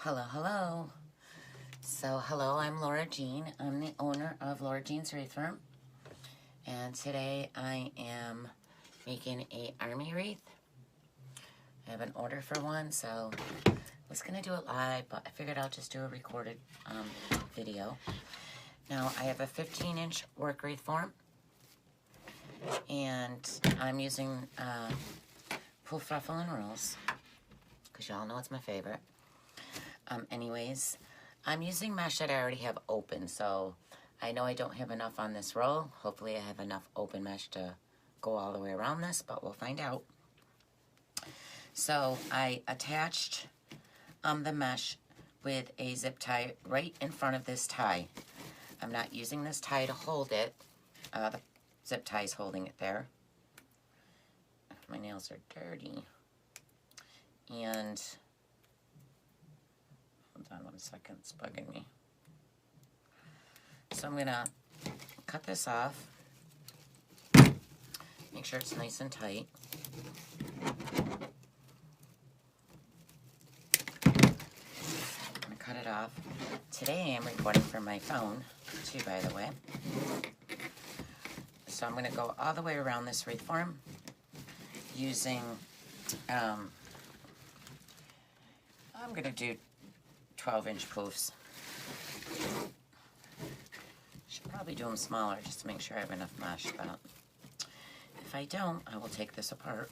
Hello. So, hello, I'm Laura Jean. I'm the owner of Laura Jean's Wreath Firm. And today I am making a army wreath. I have an order for one, so I was going to do it live, but I figured I'll just do a recorded video. Now, I have a 15-inch work wreath form, and I'm using poof, ruffle, and rules, because y'all know it's my favorite. Anyways, I'm using mesh that I already have open, so I know I don't have enough on this roll. Hopefully I have enough open mesh to go all the way around this, but we'll find out. So I attached the mesh with a zip tie right in front of this tie. I'm not using this tie to hold it. The zip tie is holding it there. My nails are dirty. And hold on 1 second, it's bugging me. So I'm gonna cut this off. Make sure it's nice and tight. I'm gonna cut it off. Today I'm recording from my phone, too, by the way. So I'm gonna go all the way around this wreath form using, I'm gonna do 12-inch poofs. Should probably do them smaller just to make sure I have enough mesh, but if I don't, I will take this apart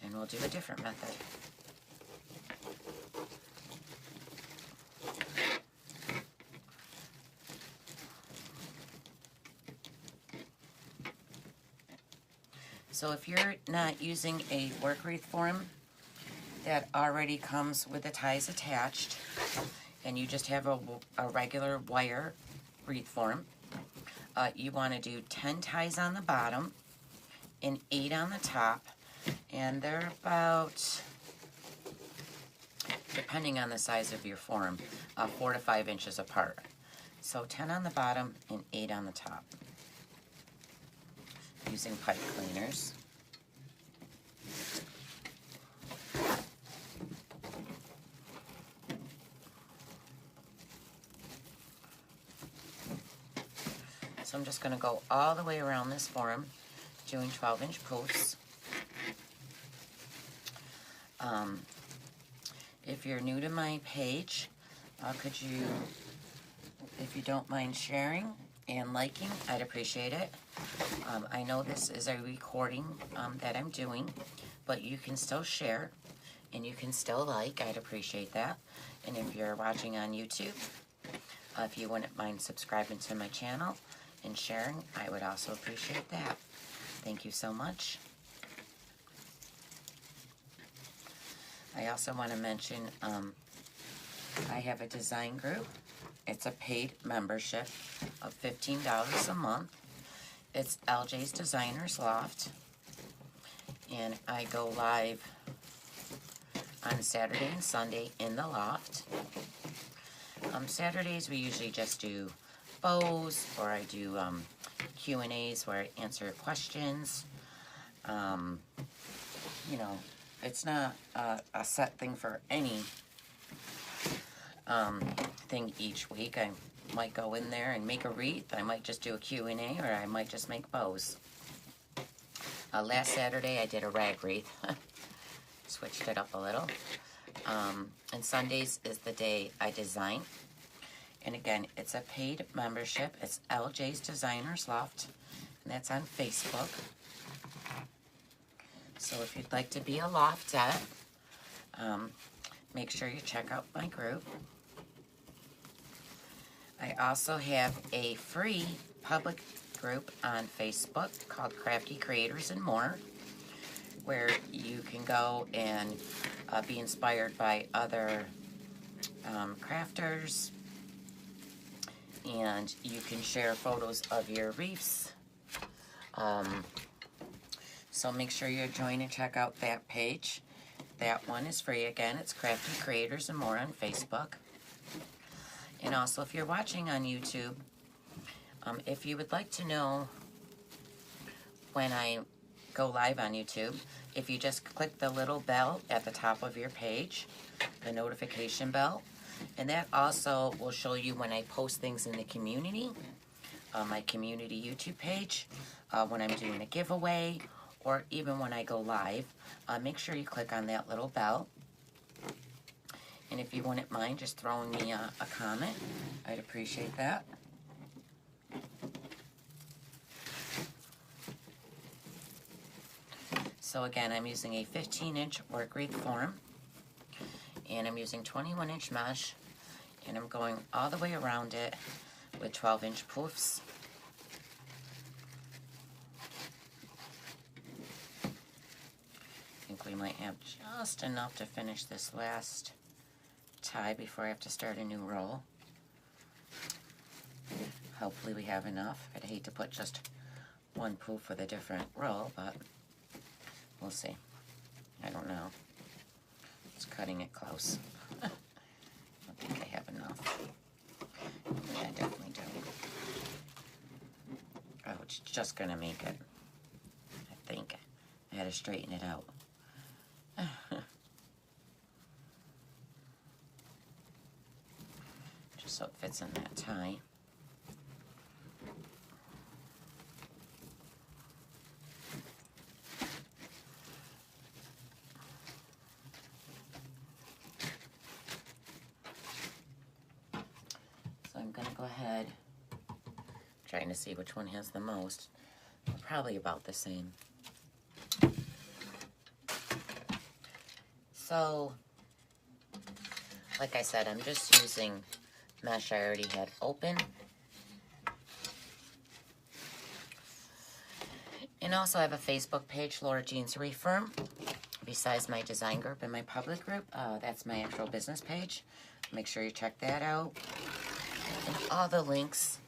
and we'll do a different method. So if you're not using a work wreath form that already comes with the ties attached, and you just have a regular wire wreath form, you want to do 10 ties on the bottom and 8 on the top, and they're about, depending on the size of your form, 4 to 5 inches apart. So 10 on the bottom and 8 on the top, using pipe cleaners. So I'm just going to go all the way around this form, doing 12-inch posts. If you're new to my page, could you, if you don't mind sharing and liking, I'd appreciate it. I know this is a recording that I'm doing, but you can still share and you can still like. I'd appreciate that. And if you're watching on YouTube, if you wouldn't mind subscribing to my channel and sharing, I would also appreciate that. Thank you so much. I also want to mention I have a design group. It's a paid membership of $15 a month. It's LJ's Designers Loft, and I go live on Saturday and Sunday in the loft. Saturdays we usually just do bows, or I do Q&As where I answer questions. You know, it's not a set thing for any thing each week. I might go in there and make a wreath. I might just do a Q&A, or I might just make bows. Last Saturday I did a rag wreath. Switched it up a little. And Sundays is the day I design. And again, it's a paid membership. It's LJ's Designers Loft, and that's on Facebook. So if you'd like to be a loftette, make sure you check out my group. I also have a free public group on Facebook called Crafty Creators and More, where you can go and be inspired by other crafters, and you can share photos of your wreaths. So make sure you join and check out that page. That one is free. Again, it's Crafty Creators and More on Facebook. And also, if you're watching on YouTube, if you would like to know when I go live on YouTube, if you just click the little bell at the top of your page, the notification bell, and that also will show you when I post things in the community, my community YouTube page, when I'm doing a giveaway, or even when I go live. Make sure you click on that little bell. And if you wouldn't mind just throwing me a comment, I'd appreciate that. So again, I'm using a 15-inch work wreath form, and I'm using 21-inch mesh, and I'm going all the way around it with 12-inch poofs. I think we might have just enough to finish this last tie before I have to start a new roll. Hopefully we have enough. I'd hate to put just one poof with a different roll, but we'll see. I don't know. It's cutting it close. I don't think I have enough. Yeah, I definitely do. Oh, it's just gonna make it. I think. I had to straighten it out. Just so it fits in that tie. So I'm going to go ahead, trying to see which one has the most. Probably about the same. So, like I said, I'm just using mesh I already had open. And also I have a Facebook page, Laura Jean's Refirm, besides my design group and my public group. That's my actual business page. Make sure you check that out. And all the links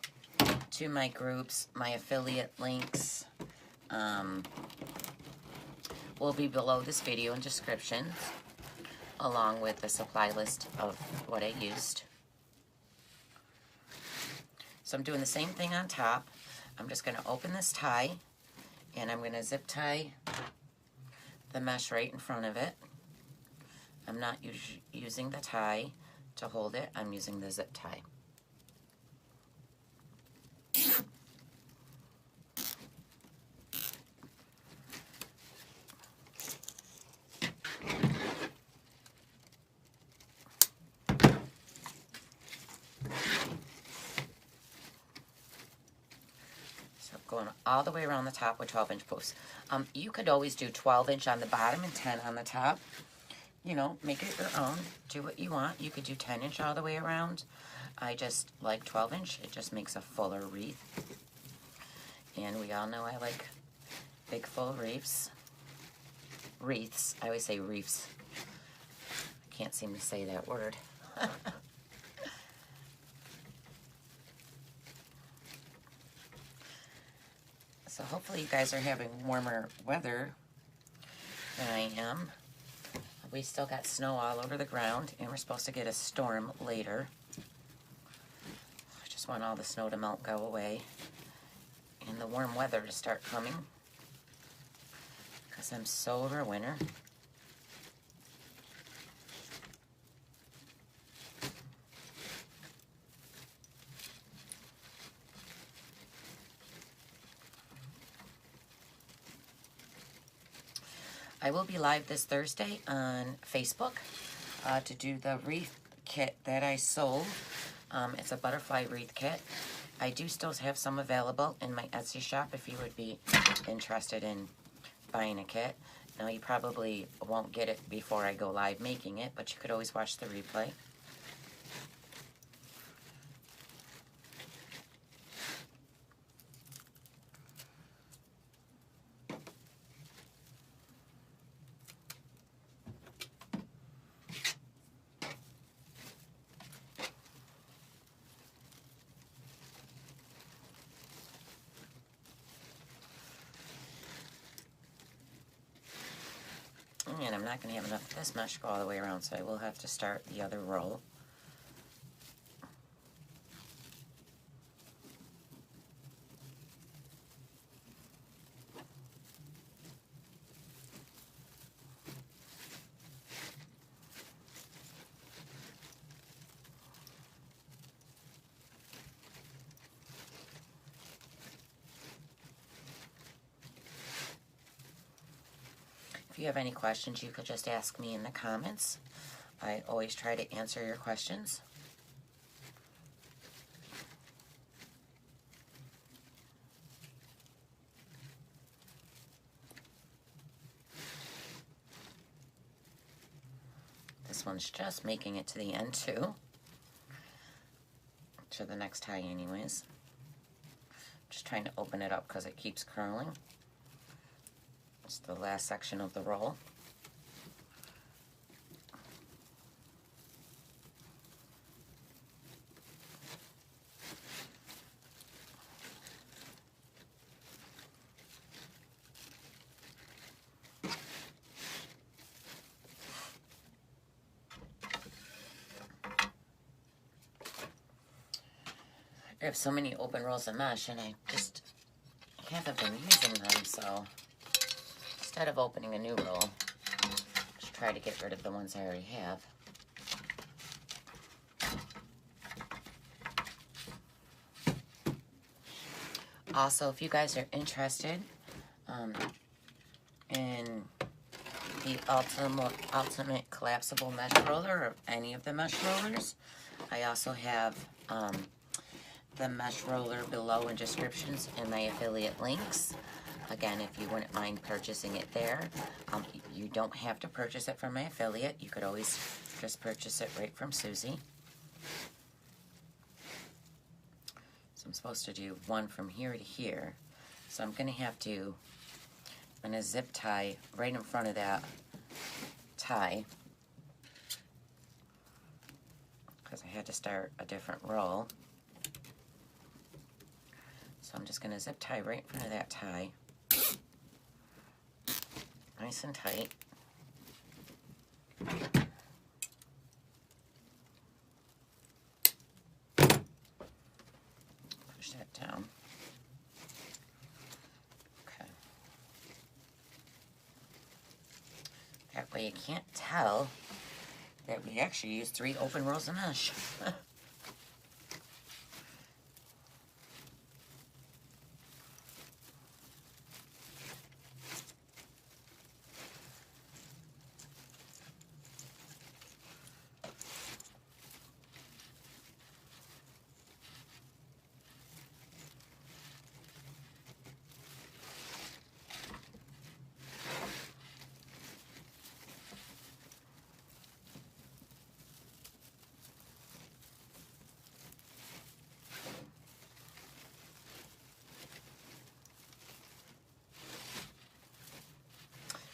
to my groups, my affiliate links, will be below this video in description, along with the supply list of what I used. So I'm doing the same thing on top. I'm just going to open this tie, and I'm going to zip tie the mesh right in front of it. I'm not using the tie to hold it. I'm using the zip tie. Going all the way around the top with 12-inch posts. You could always do 12-inch on the bottom and 10 on the top. You know, make it your own. Do what you want. You could do 10-inch all the way around. I just like 12-inch. It just makes a fuller wreath. And we all know I like big full wreaths. Wreaths. I always say wreaths. I can't seem to say that word. So hopefully you guys are having warmer weather than I am. We still got snow all over the ground, and we're supposed to get a storm later. I just want all the snow to melt, go away, and the warm weather to start coming, because I'm so over winter. I will be live this Thursday on Facebook to do the wreath kit that I sold. It's a butterfly wreath kit. I do still have some available in my Etsy shop if you would be interested in buying a kit. Now, you probably won't get it before I go live making it, but you could always watch the replay. And I'm not going to have enough of this mesh to go all the way around, so I will have to start the other roll. If you have any questions, you could just ask me in the comments. I always try to answer your questions. This one's just making it to the end too. To the next tie anyways. Just trying to open it up because it keeps curling. It's the last section of the roll. I have so many open rolls of mesh and I just haven't been using them, so instead of opening a new roll, just try to get rid of the ones I already have. Also, if you guys are interested in the ultimate collapsible mesh roller, or any of the mesh rollers, I also have the mesh roller below in descriptions and my affiliate links. Again, if you wouldn't mind purchasing it there, you don't have to purchase it from my affiliate. You could always just purchase it right from Susie. So I'm supposed to do one from here to here. So I'm going to zip tie right in front of that tie, because I had to start a different roll. So I'm just going to zip tie right in front of that tie. Nice and tight. Push that down. Okay. That way you can't tell that we actually used 3 open rolls of mesh.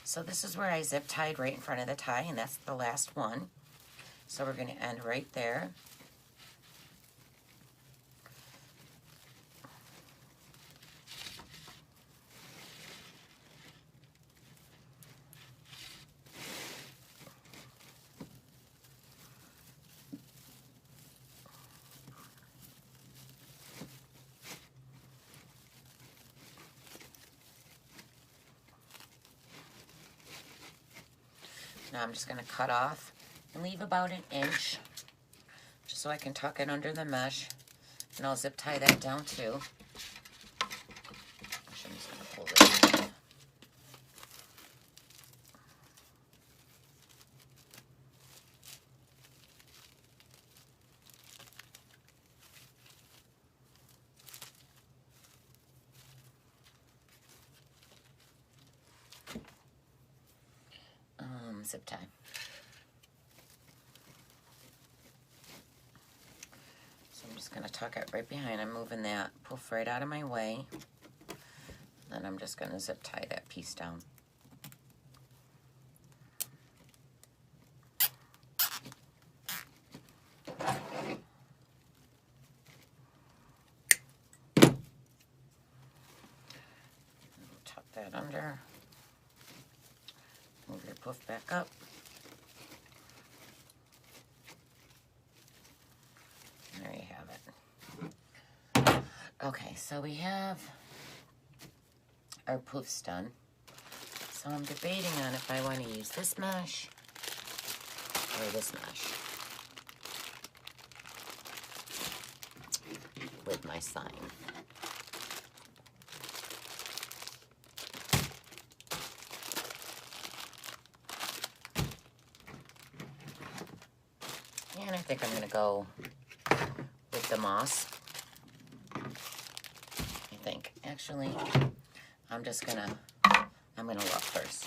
So this is where I zip tied right in front of the tie, and that's the last one. So we're going to end right there. Now I'm just going to cut off and leave about 1 inch, just so I can tuck it under the mesh, and I'll zip tie that down too. Actually, I'm just going to pull this off. Zip tie. So I'm just going to tuck it right behind. I'm moving that poof right out of my way. Then I'm just going to zip tie that piece down. Tuck that under. Move your poof back up. There you have it. Okay, so we have our poofs done. So I'm debating on if I want to use this mesh or this mesh with my sign. And I think I'm going to go with the moss. I think. Actually, I'm going to look first.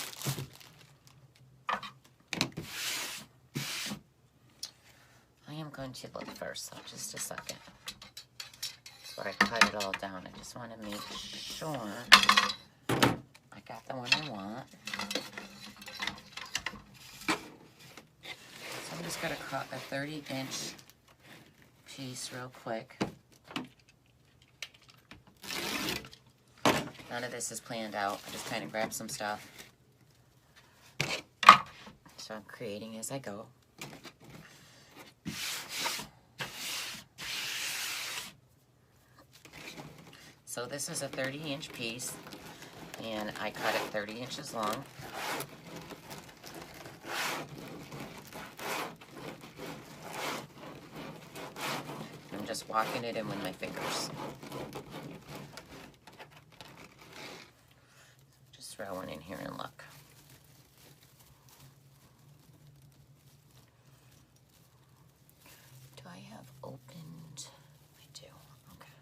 I am going to look first, so just a second. Before I cut it all down, I just want to make sure I got the one I want. So I'm just going to cut a 30-inch piece real quick. None of this is planned out. I just kind of grab some stuff. So I'm creating as I go. So this is a 30-inch piece, and I cut it 30 inches long. I'm just walking it in with my fingers. Just throw one in here and look. Do I have opened? I do. Okay.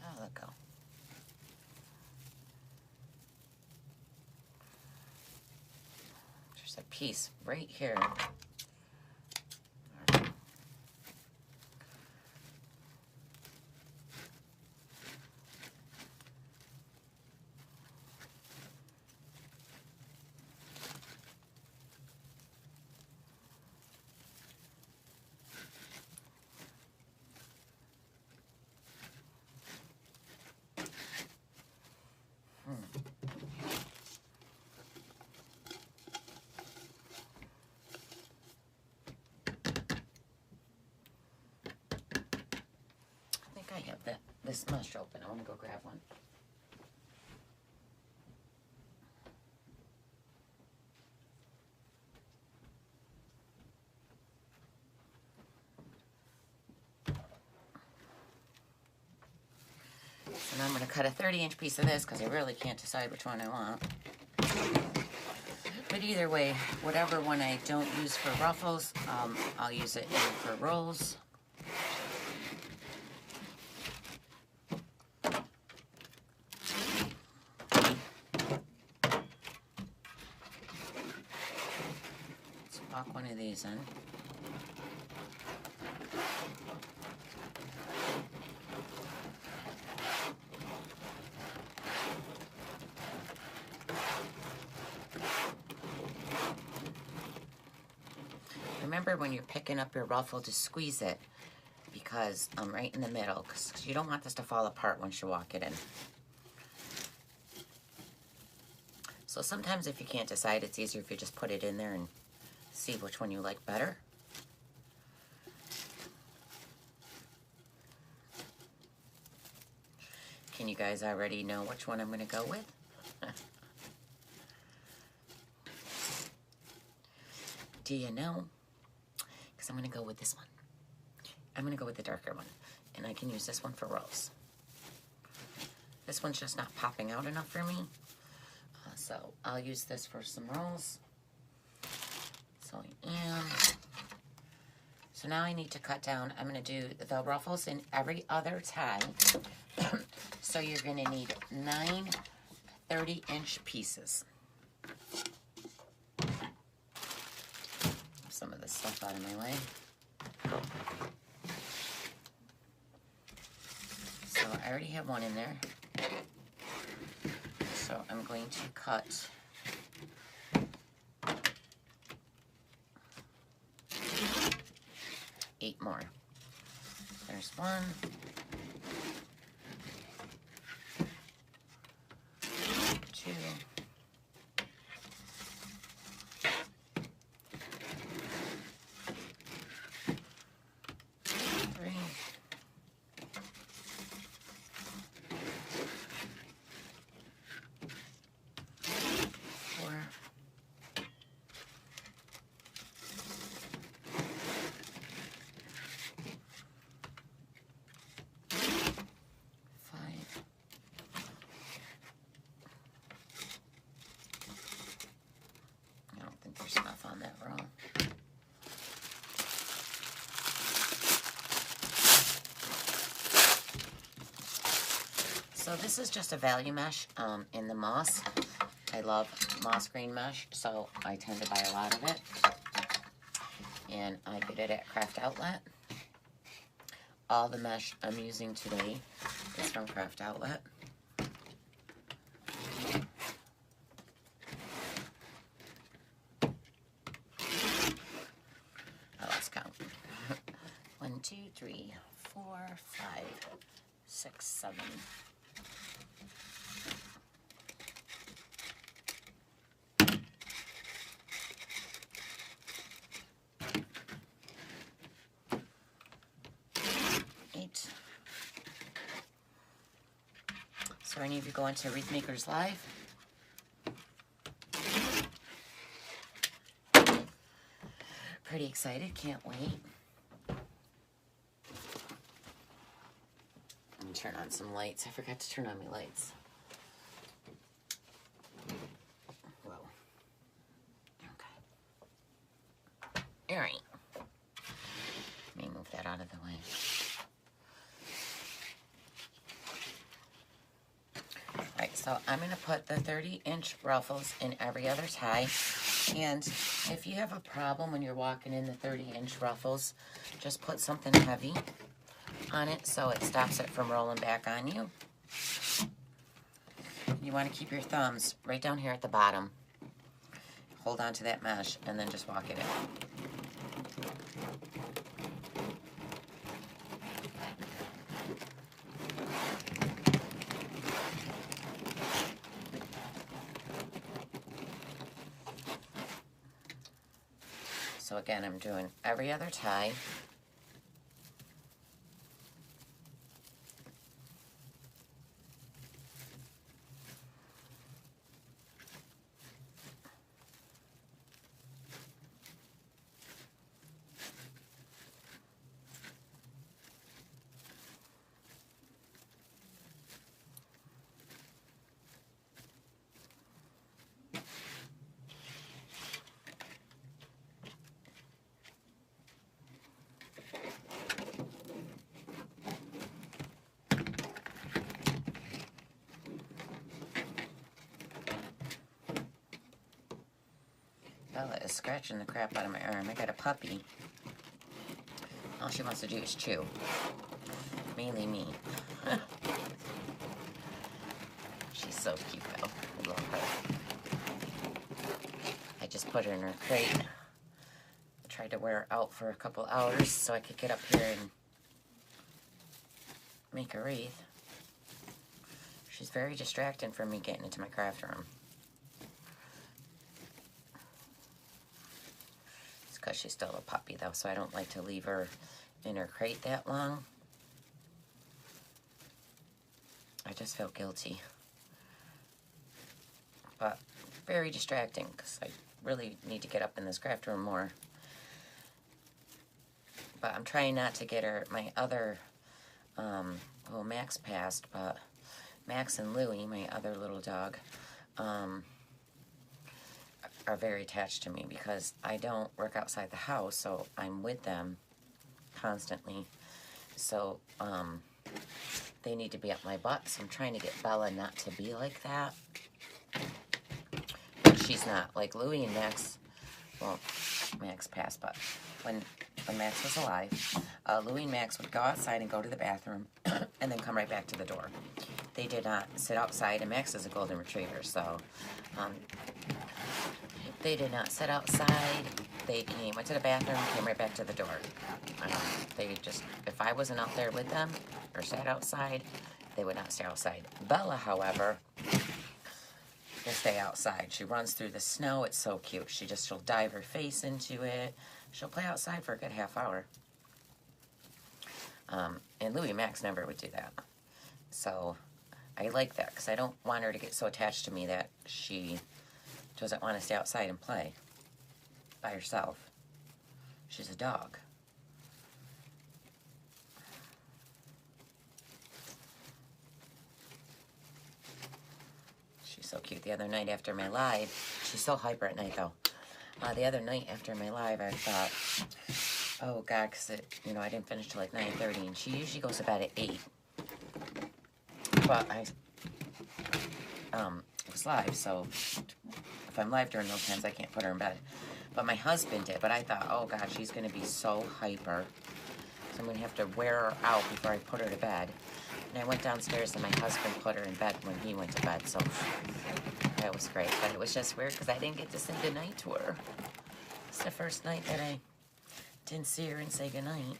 Oh, let go. There's a piece right here. I have this mush open. I want to go grab one. And I'm going to cut a 30-inch piece of this because I really can't decide which one I want. But either way, whatever one I don't use for ruffles, I'll use it for rolls. Pop one of these in. Remember when you're picking up your ruffle to squeeze it, because I'm right in the middle, because you don't want this to fall apart once you walk it in. So sometimes if you can't decide, it's easier if you just put it in there and see which one you like better. Can you guys already know which one I'm going to go with? Do you know? Because I'm going to go with this one. I'm going to go with the darker one. And I can use this one for rolls. This one's just not popping out enough for me. So I'll use this for some rolls. So So now I need to cut down. I'm going to do the ruffles in every other tie. So you're going to need 9 30-inch pieces. Move some of this stuff out of my way. So I already have one in there. So I'm going to cut 8 more. There's 1. 2. 3. 4. 5. So this is just a value mesh in the moss. I love moss green mesh, so I tend to buy a lot of it. And I get it at Craft Outlet. All the mesh I'm using today is from Craft Outlet. Let's count. 1, 2, 3, 4, 5, 6, 7. 8. So any of you going to Wreath Makers Live? Pretty excited, can't wait. Let me turn on some lights. I forgot to turn on my lights. Whoa. Okay. All right. Let me move that out of the way. Alright, so I'm going to put the 30-inch ruffles in every other tie. And if you have a problem when you're walking in the 30-inch ruffles, just put something heavy on it so it stops it from rolling back on you. You want to keep your thumbs right down here at the bottom. Hold on to that mesh and then just walk it in. So again, I'm doing every other tie. Bella is scratching the crap out of my arm. I got a puppy. All she wants to do is chew. Mainly me. She's so cute though. I love her. I just put her in her crate. I tried to wear her out for a couple hours so I could get up here and make a wreath. She's very distracting from me getting into my craft room. Because she's still a puppy though, so I don't like to leave her in her crate that long. I just feel guilty. But very distracting because I really need to get up in this craft room more. But I'm trying not to get her my other, well, Max passed, but Max and Louie, my other little dog, are very attached to me because I don't work outside the house, so I'm with them constantly. So they need to be up my butt, so I'm trying to get Bella not to be like that. But she's not. Like Louie and Max, well, Max passed, but when Max was alive, Louie and Max would go outside and go to the bathroom and then come right back to the door. They did not sit outside, and Max is a golden retriever, so they did not sit outside. They went to the bathroom, came right back to the door. They just, if I wasn't out there with them or sat outside, they would not stay outside. Bella, however, will stay outside. She runs through the snow. It's so cute. She'll dive her face into it. She'll play outside for a good half hour. And Louie and Max never would do that. So I like that because I don't want her to get so attached to me that she doesn't want to stay outside and play by herself. She's a dog. She's so cute. The other night after my live, she's so hyper at night though. The other night after my live, I thought, oh God, because I didn't finish till like 9:30, and she usually goes to bed at 8. but I was live, so if I'm live during those times, I can't put her in bed. But my husband did, but I thought, oh God, she's going to be so hyper. So I'm going to have to wear her out before I put her to bed. And I went downstairs and my husband put her in bed when he went to bed, so that was great. But it was just weird because I didn't get to say goodnight to her. It's the first night that I didn't see her and say goodnight.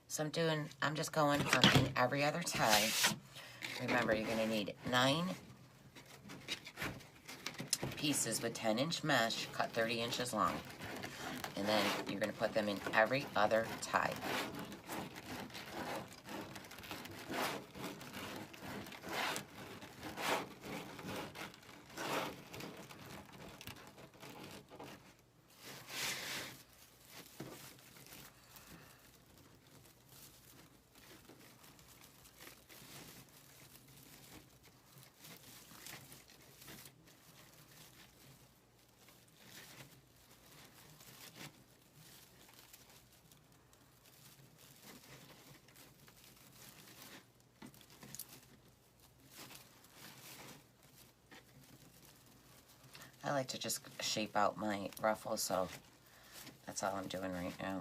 So I'm just going in every other tie. Remember, you're going to need 9 pieces with 10-inch mesh, cut 30 inches long. And then you're going to put them in every other tie. I like to just shape out my ruffles, so that's all I'm doing right now.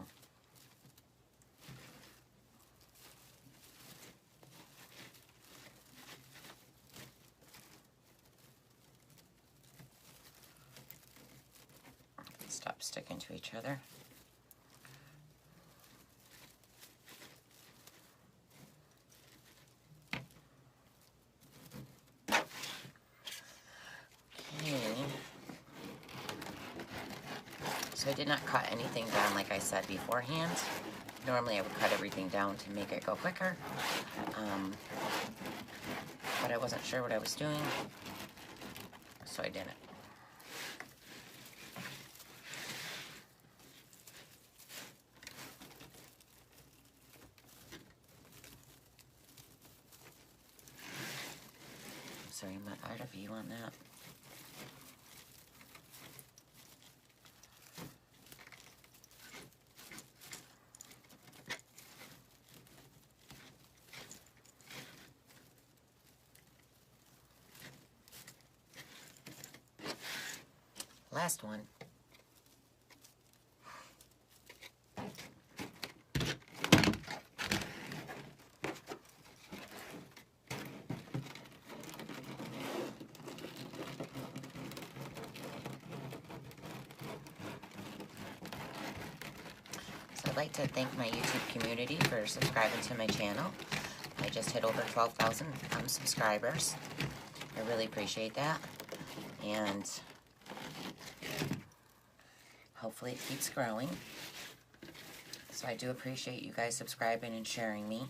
Stop sticking to each other. So I did not cut anything down like I said beforehand. Normally I would cut everything down to make it go quicker. But I wasn't sure what I was doing, so I didn't. Sorry, I'm not out of view on that. Last one. So I'd like to thank my YouTube community for subscribing to my channel. I just hit over 12,000 subscribers. I really appreciate that. And hopefully it keeps growing. So I do appreciate you guys subscribing and sharing me.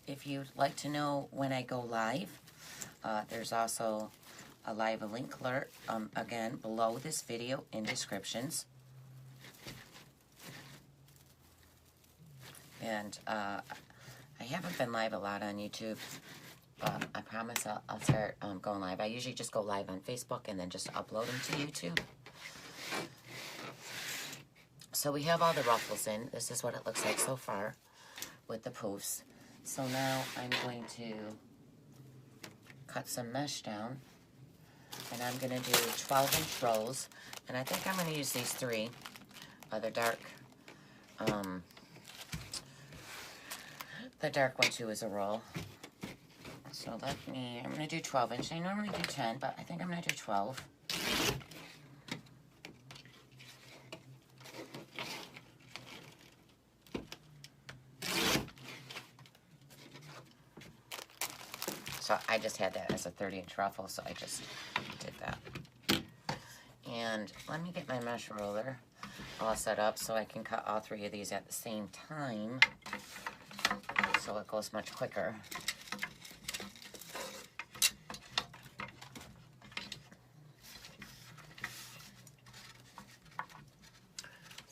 If you'd like to know when I go live, there's also a live link alert, again, below this video in descriptions. And I haven't been live a lot on YouTube, but I promise I'll start going live. I usually just go live on Facebook and then just upload them to YouTube. So we have all the ruffles in. This is what it looks like so far with the poofs. So now I'm going to cut some mesh down, and I'm going to do 12-inch rolls, and I think I'm going to use these 3, the dark one too is a roll. So I'm going to do 12-inch. I normally do 10, but I think I'm going to do 12. So I just had that as a 30-inch ruffle, so I just did that. And let me get my mesh roller all set up so I can cut all 3 of these at the same time, so it goes much quicker.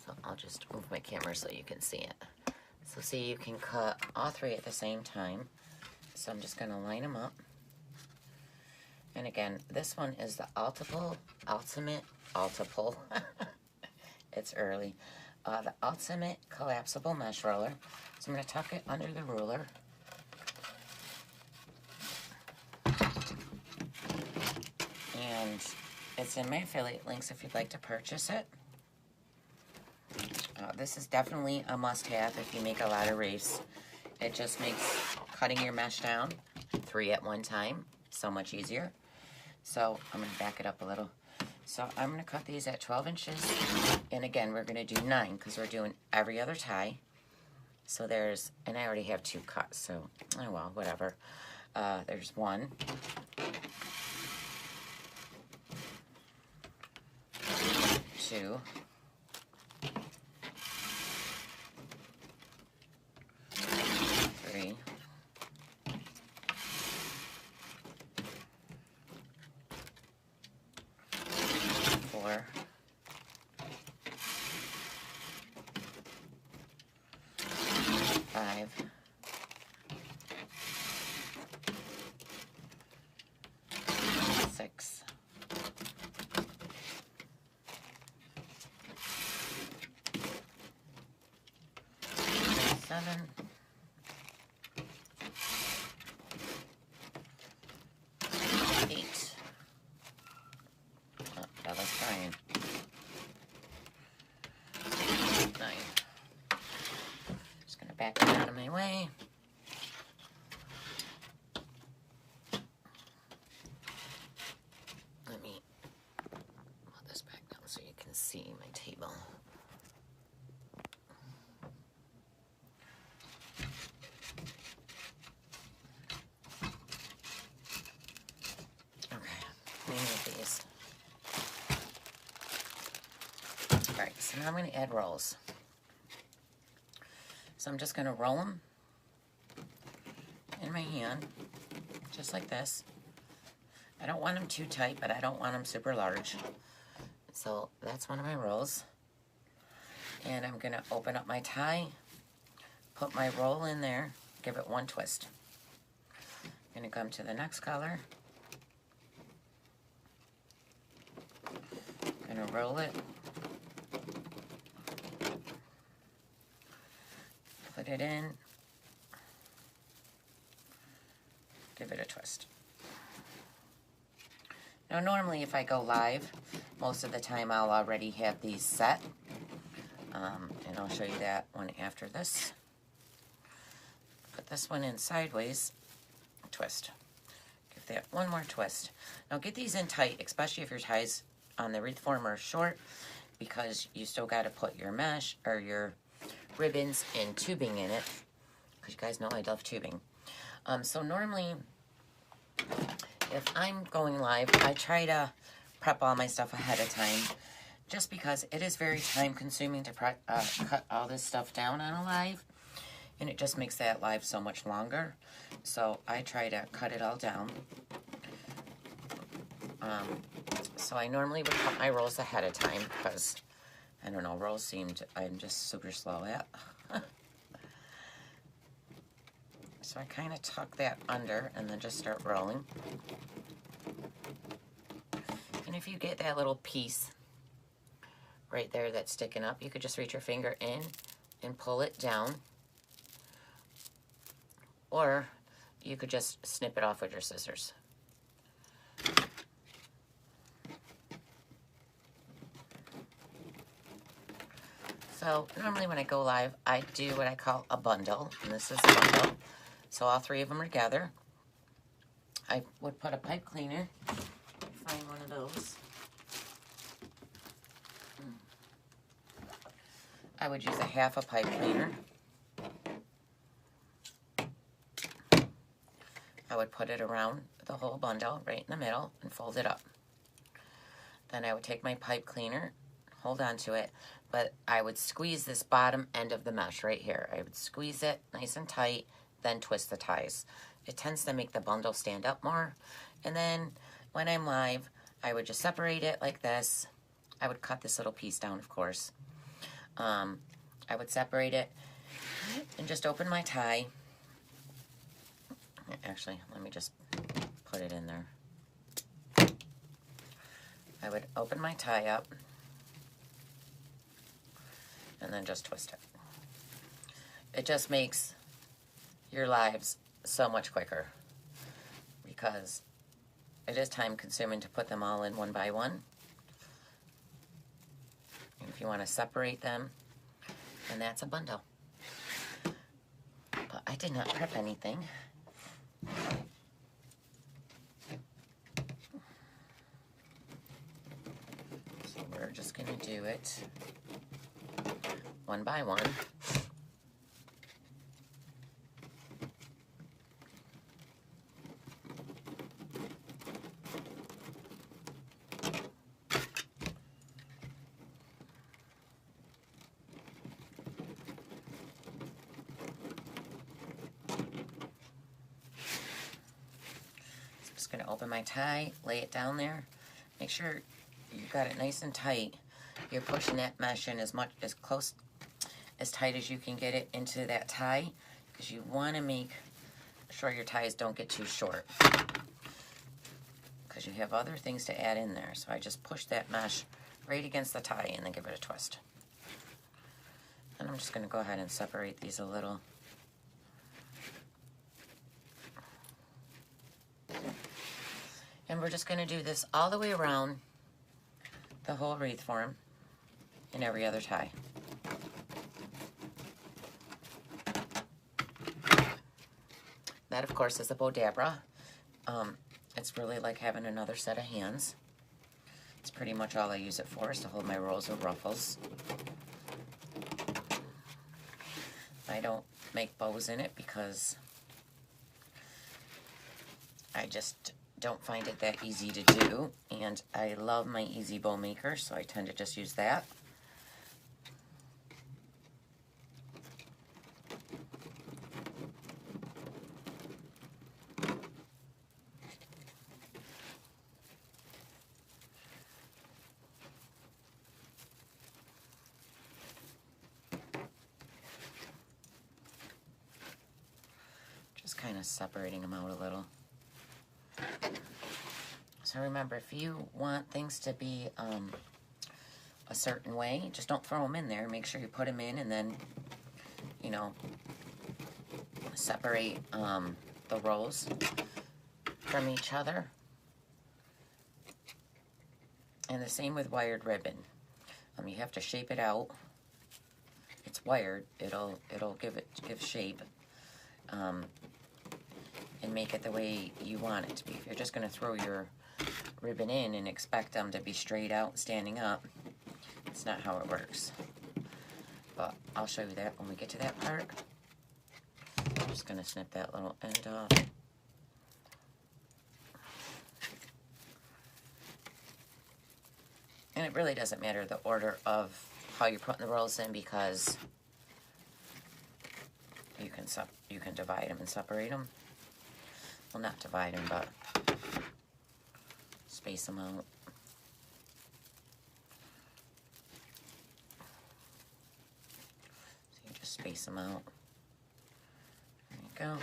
So I'll just move my camera so you can see it. So see, you can cut all 3 at the same time. So I'm just going to line them up. And again, this one is the ultimate, it's early, the ultimate collapsible mesh roller. So I'm going to tuck it under the ruler. And it's in my affiliate links if you'd like to purchase it. This is definitely a must-have if you make a lot of wreaths. It just makes cutting your mesh down 3 at one time so much easier. So I'm going to back it up a little. So I'm going to cut these at 12 inches. And again, we're going to do 9 because we're doing every other tie. So and I already have 2 cuts, so, oh well, whatever. There's 1. 2. 3. 4. 5. 6. 7. 8. Oh, Bella's crying. 9. Just gonna back it out of my way. Let me put this back down so you can see my table. These. Alright, so now I'm going to add rolls. So I'm just going to roll them in my hand, just like this. I don't want them too tight, but I don't want them super large. So that's one of my rolls. And I'm going to open up my tie, put my roll in there, give it 1 twist. I'm going to come to the next color. Gonna roll it, put it in, give it a twist. Now normally if I go live, most of the time I'll already have these set, and I'll show you that one after this. Put this one in sideways, twist. Give that 1 more twist. Now get these in tight, especially if your ties on the wreath form are short, because you still got to put your mesh or your ribbons and tubing in it, because you guys know I love tubing. So normally if I'm going live, I try to prep all my stuff ahead of time, just because it is very time consuming to cut all this stuff down on a live, and it just makes that live so much longer. So I try to cut it all down. So I normally would cut my rolls ahead of time because, I don't know, rolls I'm just super slow at. So I kind of tuck that under and then just start rolling. And if you get that little piece right there that's sticking up, you could just reach your finger in and pull it down. Or you could just snip it off with your scissors. So normally when I go live, I do what I call a bundle, and this is a bundle. So all three of them are together. I would put a pipe cleaner, find one of those. I would use a half a pipe cleaner. I would put it around the whole bundle, right in the middle, and fold it up. Then I would take my pipe cleaner, hold on to it, but I would squeeze this bottom end of the mesh right here. I would squeeze it nice and tight, then twist the ties. It tends to make the bundle stand up more. And then when I'm live, I would just separate it like this. I would cut this little piece down, of course. I would separate it and just open my tie. Actually, let me just put it in there. I would open my tie up and then just twist it. It just makes your lives so much quicker because it is time consuming to put them all in one by one. And if you want to separate them, then that's a bundle. But I did not prep anything. So we're just going to do it one by one. Going to open my tie, lay it down there. Make sure you've got it nice and tight. You're pushing that mesh in as close, as tight as you can get it into that tie, because you want to make sure your ties don't get too short, because you have other things to add in there. So I just push that mesh right against the tie and then give it a twist. And I'm just going to go ahead and separate these a little. And we're just going to do this all the way around the whole wreath form in every other tie. That, of course, is a bodabra. It's really like having another set of hands. It's pretty much all I use it for, is to hold my rolls of ruffles. I don't make bows in it because I just don't find it that easy to do, and I love my easy bow maker, so I tend to just use that. Just kind of separating them out a little. So remember, if you want things to be a certain way, just don't throw them in there. Make sure you put them in and then, you know, separate the rolls from each other. And the same with wired ribbon. You have to shape it out. It's wired. It'll give shape. And make it the way you want it to be. If you're just going to throw your ribbon in and expect them to be straight out standing up, it's not how it works. But I'll show you that when we get to that part. I'm just going to snip that little end off. And it really doesn't matter the order of how you're putting the rolls in, because you can divide them and separate them. Well, not divide them, but space them out. So you just space them out. There you go.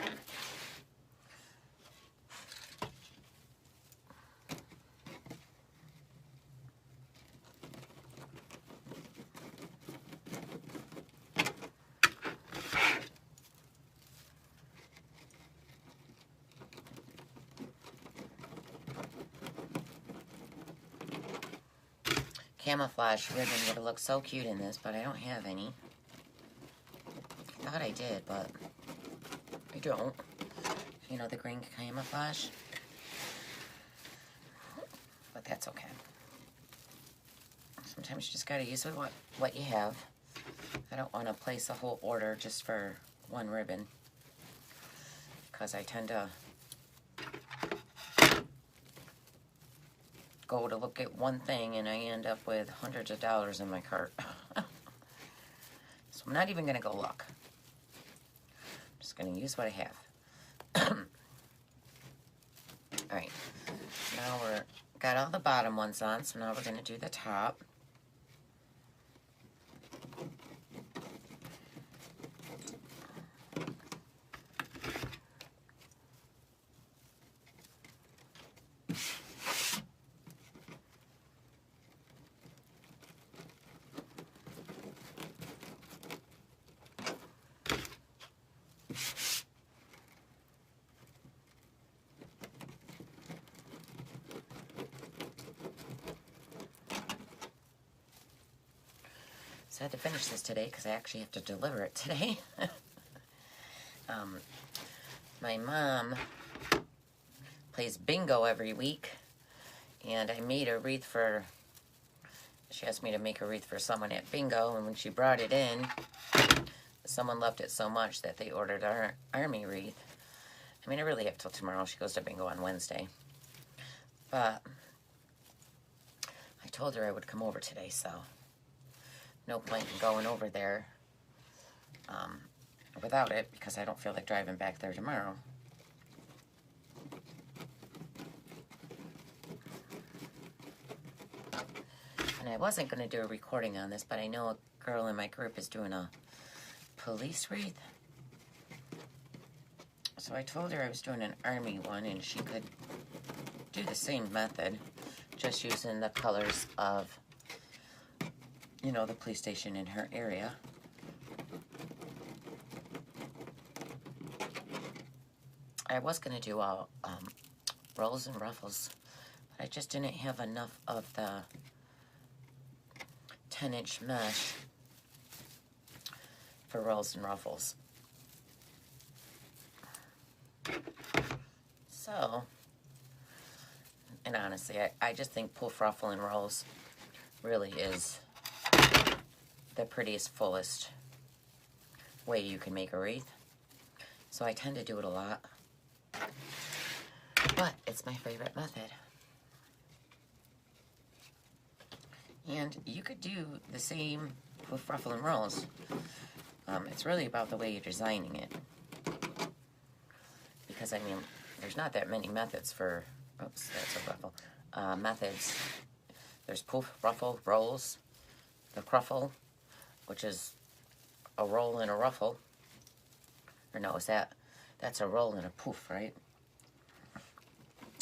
camouflage ribbon would have looked so cute in this, but I don't have any. I thought I did, but I don't. You know, the green camouflage. But that's okay. Sometimes you just gotta use what you have. I don't want to place a whole order just for one ribbon, because I tend to go to look at one thing and I end up with hundreds of dollars in my cart. So I'm not even going to go look. I'm just going to use what I have. Alright, now got all the bottom ones on, so now we're going to do the top. So I had to finish this today because I actually have to deliver it today. My mom plays bingo every week, and I made a wreath for, she asked me to make a wreath for someone at bingo, and when she brought it in, someone loved it so much that they ordered our army wreath. I mean, I really have till tomorrow. She goes to bingo on Wednesday. But I told her I would come over today, so no point in going over there without it, because I don't feel like driving back there tomorrow. And I wasn't going to do a recording on this, but I know a girl in my group is doing a police wreath. So I told her I was doing an army one, and she could do the same method, just using the colors of, you know, the police station in her area. I was going to do all rolls and ruffles, but I just didn't have enough of the 10-inch mesh for rolls and ruffles. So, and honestly, I just think poof, ruffle, and rolls really is the prettiest, fullest way you can make a wreath. So I tend to do it a lot, but it's my favorite method. And you could do the same with ruffle and rolls. It's really about the way you're designing it. Because, I mean, there's not that many methods for, oops, that's a ruffle, methods. There's poof, ruffle, rolls, the cruffle, which is a roll and a ruffle. Or no, that's a roll and a poof, right?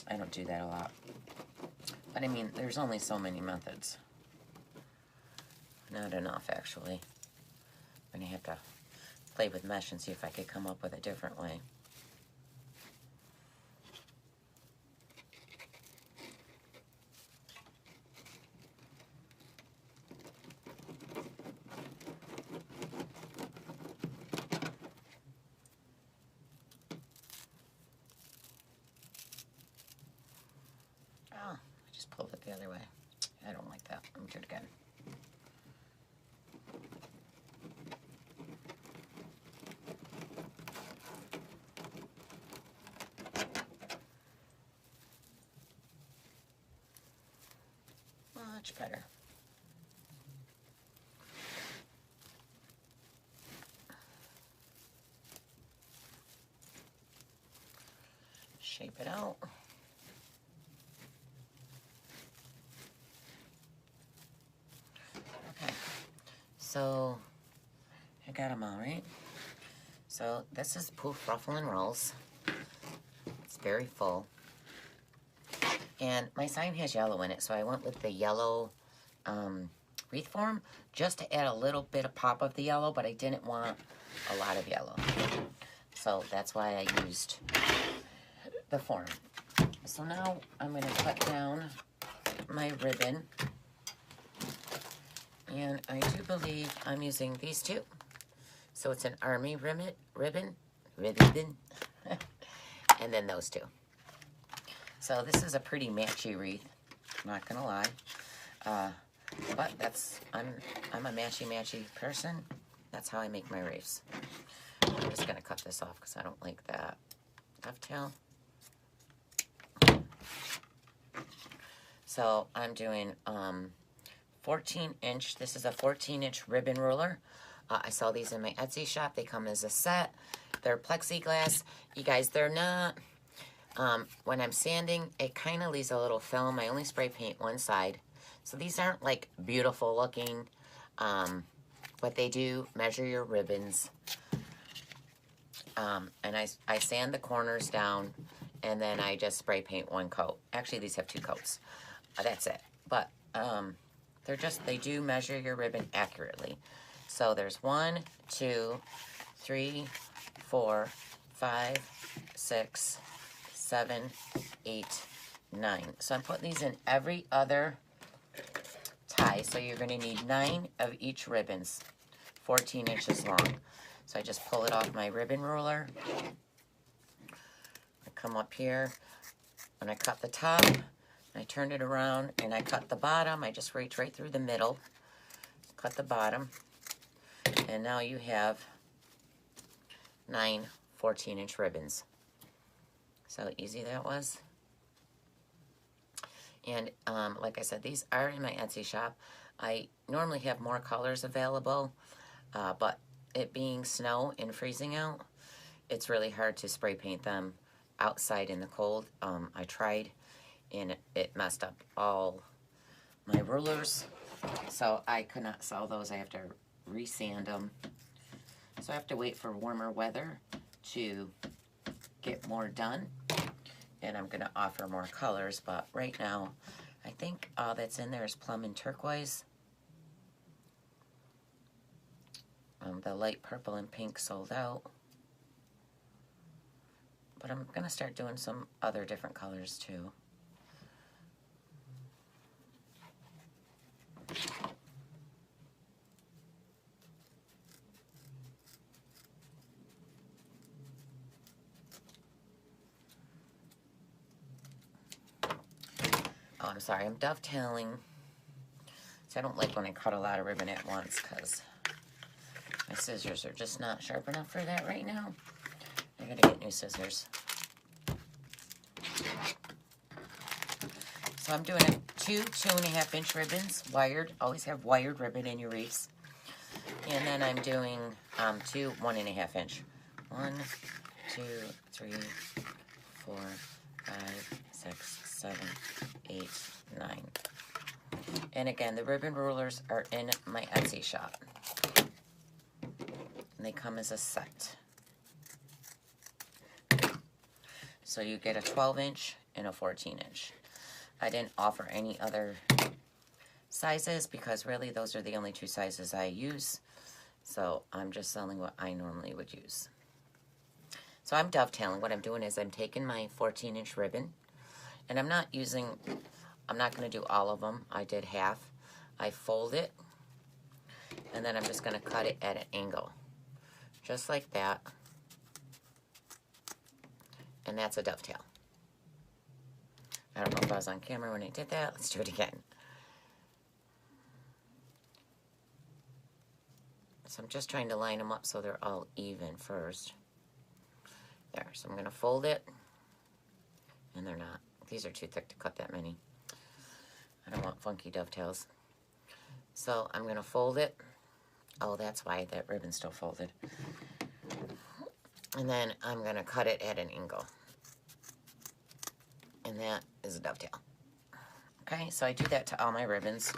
I don't do that a lot. But I mean, there's only so many methods. Not enough, actually. I'm going to have to play with mesh and see if I could come up with a different way. Oh, I just pulled it the other way. I don't like that. Let me do it again. Much better. Shape it out. Okay, so I got them all right. So this is poof, ruffle, and rolls. It's very full. And my sign has yellow in it, so I went with the yellow wreath form just to add a little bit of pop of the yellow, but I didn't want a lot of yellow. So that's why I used the form. So now I'm going to cut down my ribbon. And I do believe I'm using these two. So it's an army ribbon, and then those two. So this is a pretty matchy wreath, not gonna lie. But I'm a matchy person. That's how I make my wreaths. I'm just gonna cut this off because I don't like that dovetail. So I'm doing 14-inch. This is a 14-inch ribbon ruler. I saw these in my Etsy shop. They come as a set. They're plexiglass. You guys, they're not, when I'm sanding, it kind of leaves a little film. I only spray paint one side. So these aren't like beautiful looking, but they do measure your ribbons. And I sand the corners down, and then I just spray paint one coat. Actually, these have 2 coats. That's it. But they do measure your ribbon accurately. So there's 1, 2, 3, 4, 5, 6, 7, 8, 9. So I'm putting these in every other tie. So you're going to need 9 of each ribbons, 14 inches long. So I just pull it off my ribbon ruler. I come up here and I cut the top. I turn it around and I cut the bottom. I just reach right through the middle, cut the bottom, and now you have 9 14-inch ribbons. So easy that was. And like I said, these are in my Etsy shop. I normally have more colors available, but it being snow and freezing out, it's really hard to spray paint them outside in the cold. I tried, and it messed up all my rulers, so I could not sell those. I have to resand them. So I have to wait for warmer weather to get more done, and I'm going to offer more colors, but right now I think all that's in there is plum and turquoise. The light purple and pink sold out, but I'm going to start doing some other different colors too. Oh, I'm sorry, I'm dovetailing. So I don't like when I cut a lot of ribbon at once because my scissors are just not sharp enough for that right now. I gotta get new scissors. So I'm doing 2 2.5-inch ribbons, wired. Always have wired ribbon in your wreaths. And then I'm doing 2 1.5-inch. 1, 2, 3, 4, 5, 6, 7, 8, 9. And again, the ribbon rulers are in my Etsy shop. And they come as a set. So you get a 12-inch and a 14-inch. I didn't offer any other sizes because really those are the only 2 sizes I use. So I'm just selling what I normally would use. So I'm dovetailing. What I'm doing is I'm taking my 14-inch ribbon, and I'm not going to do all of them. I did half. I fold it, and then I'm just going to cut it at an angle. Just like that. And that's a dovetail. I don't know if I was on camera when I did that. Let's do it again. So I'm just trying to line them up so they're all even first. There, so I'm going to fold it. And they're not. These are too thick to cut that many. I don't want funky dovetails. So I'm going to fold it. Oh, that's why that ribbon's still folded. And then I'm going to cut it at an angle. And that is a dovetail. Okay, so I do that to all my ribbons.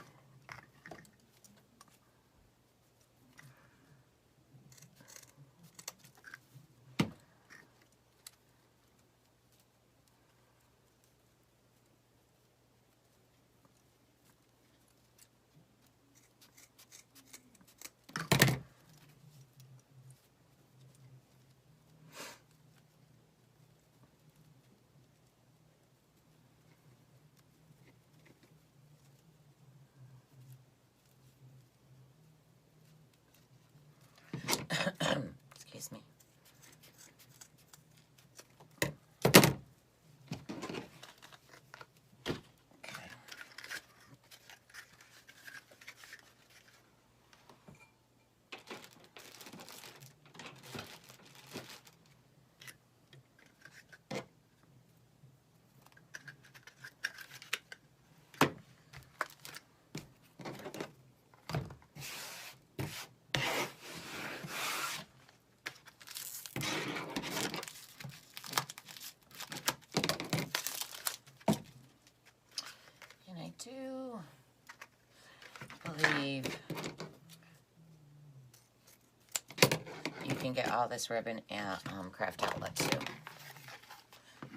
can get all this ribbon at Craft Outlet too.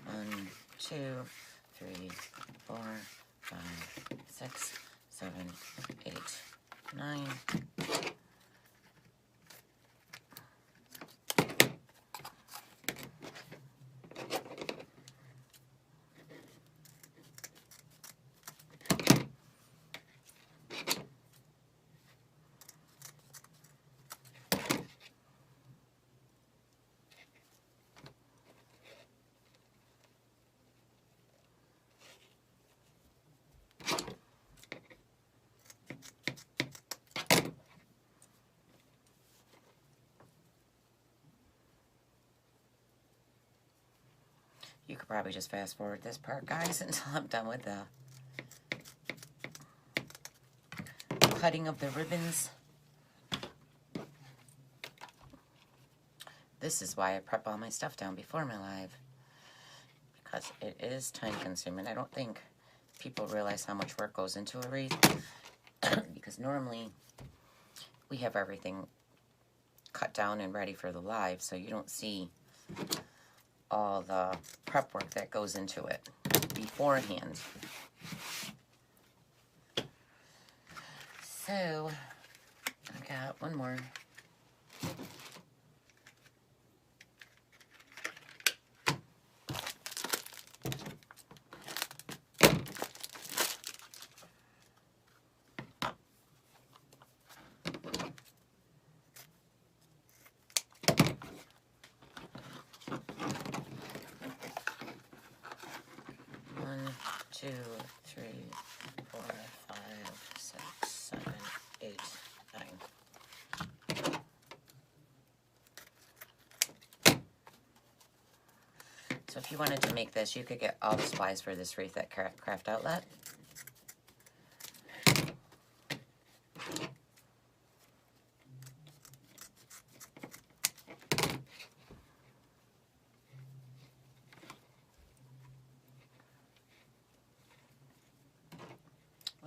1, 2, 3, 4, 5, 6, 7, 8, 9. You could probably just fast forward this part, guys, until I'm done with the cutting of the ribbons. This is why I prep all my stuff down before my live, because it is time consuming. I don't think people realize how much work goes into a wreath, because normally we have everything cut down and ready for the live, so you don't see all the prep work that goes into it beforehand. So, I got one more. One, 2, 3, 4, 5, 6, 7, 8, 9. So if you wanted to make this, you could get all the supplies for this wreath at Craft Outlet.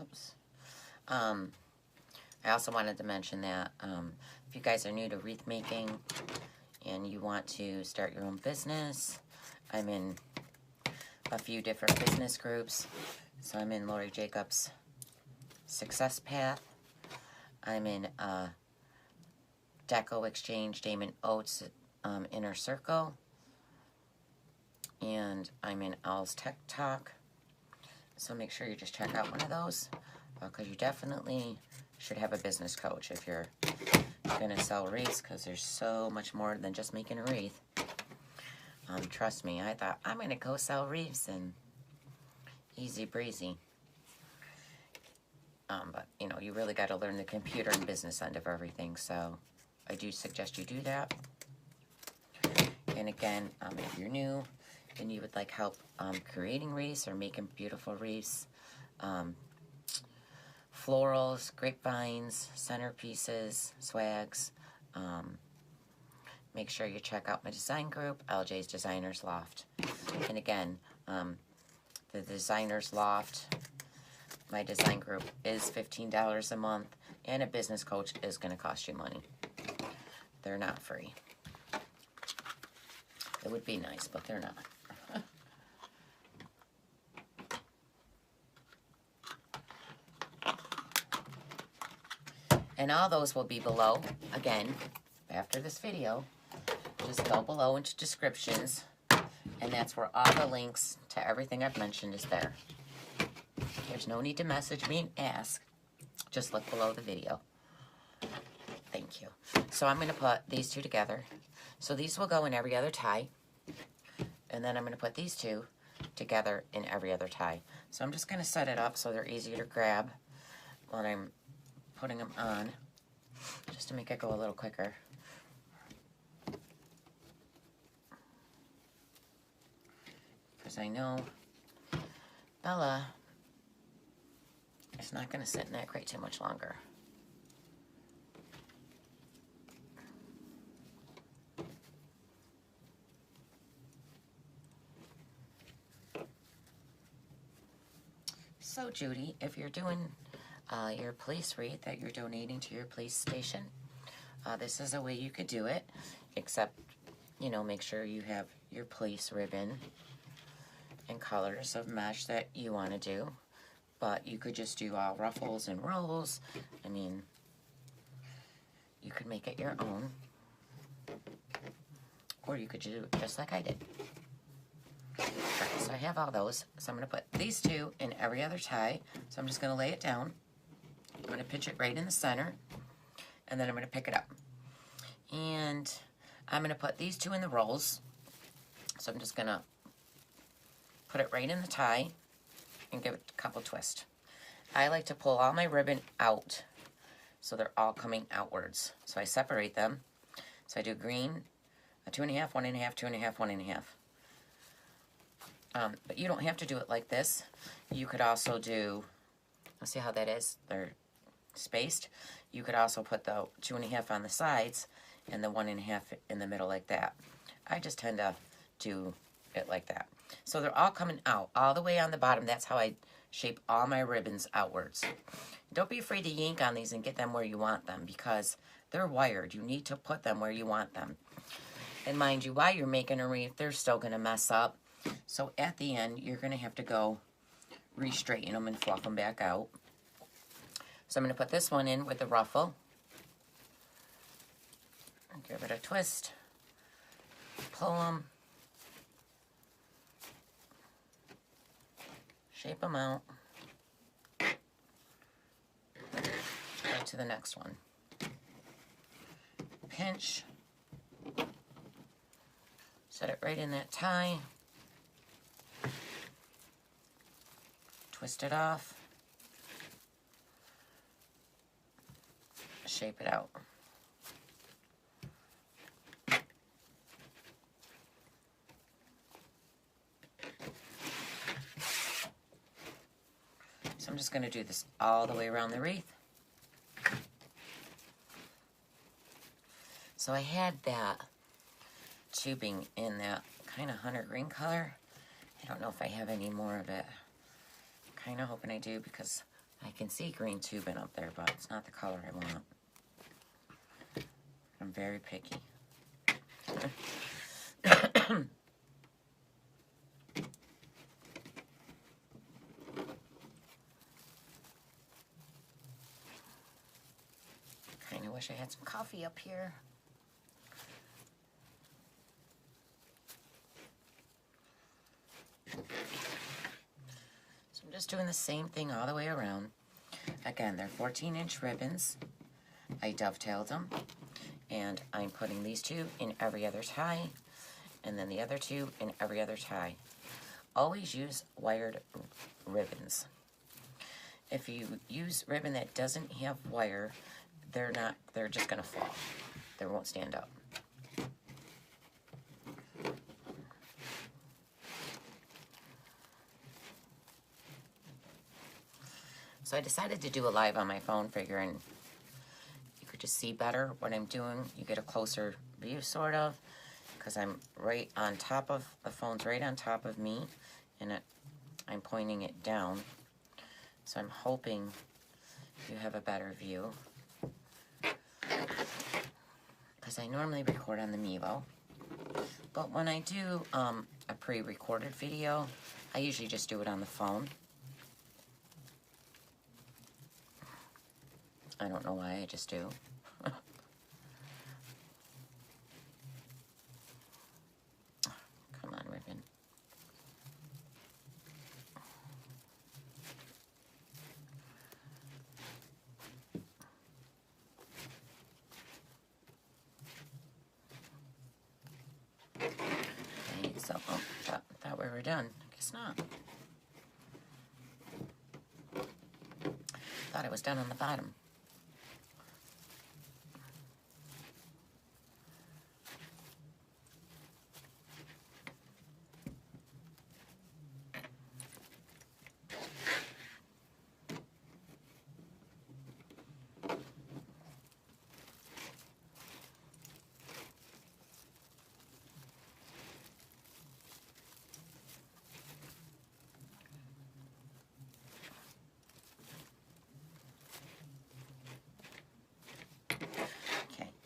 Oops. I also wanted to mention that if you guys are new to wreath making and you want to start your own business, I'm in a few different business groups. So I'm in Lori Jacobs' Success Path. I'm in Deco Exchange, Damon Oates' Inner Circle. And I'm in Owl's Tech Talk. So make sure you just check out one of those, because you definitely should have a business coach if you're going to sell wreaths, because there's so much more than just making a wreath. Trust me, I thought, I'm going to go sell wreaths, and easy breezy. But, you know, you really got to learn the computer and business end of everything, so I do suggest you do that. And again, if you're new and you would like help creating wreaths or making beautiful wreaths, florals, grapevines, centerpieces, swags, make sure you check out my design group, LJ's Designers Loft. And again, the Designers Loft, my design group, is $15 a month, and a business coach is going to cost you money. They're not free. It would be nice, but they're not. And all those will be below, again, after this video. Just go below into descriptions, and that's where all the links to everything I've mentioned is there. There's no need to message me and ask. Just look below the video. Thank you. So I'm going to put these two together. So these will go in every other tie. And then I'm going to put these two together in every other tie. So I'm just going to set it up so they're easier to grab when I'm putting them on, just to make it go a little quicker. Because I know Bella is not going to sit in that crate too much longer. So Judy, if you're doing your police wreath that you're donating to your police station, this is a way you could do it. except, you know, make sure you have your place ribbon and colors of mesh that you want to do. But you could just do all ruffles and rolls. I mean, you could make it your own. Or you could do just like I did. Right, so I have all those. So I'm going to put these two in every other tie. So I'm just going to lay it down. I'm going to pitch it right in the center. And then I'm going to pick it up. And I'm going to put these two in the rolls. So I'm just going to put it right in the tie and give it a couple twists. I like to pull all my ribbon out so they're all coming outwards. So I separate them. So I do green, a 2.5, 1.5, 2.5, 1.5. But you don't have to do it like this. You could also do, let's see how that is. They're spaced. You could also put the 2.5 on the sides and the 1.5 in the middle like that. I just tend to do it like that. So they're all coming out, all the way on the bottom. That's how I shape all my ribbons outwards. Don't be afraid to yank on these and get them where you want them because they're wired. You need to put them where you want them. And mind you, while you're making a wreath, they're still going to mess up. So at the end, you're going to have to go re-straighten them and fluff them back out. So I'm going to put this one in with the ruffle. Give it a twist. Pull them. Shape them out. Go to the next one. Pinch. Set it right in that tie. Twist it off. Shape it out. So I'm just going to do this all the way around the wreath. So I had that tubing in that kind of hunter green color. I don't know if I have any more of it. Kind of hoping I do because I can see green tubing up there, but it's not the color I want. I'm very picky. Kind of wish I had some coffee up here. So I'm just doing the same thing all the way around. Again, they're 14-inch ribbons. I dovetailed them. And I'm putting these two in every other tie. And then the other two in every other tie. Always use wired ribbons. If you use ribbon that doesn't have wire, they're just going to fall. They won't stand up. So I decided to do a live on my phone, figuring you could just see better what I'm doing. You get a closer view, sort of, because I'm right on top of, the phone's right on top of me, and I'm pointing it down. So I'm hoping you have a better view. Because I normally record on the Mevo. But when I do a pre-recorded video, I usually just do it on the phone. I don't know why, I just do. Come on, ribbon. Okay, so, thought we were done. Guess not. Thought it was done on the bottom.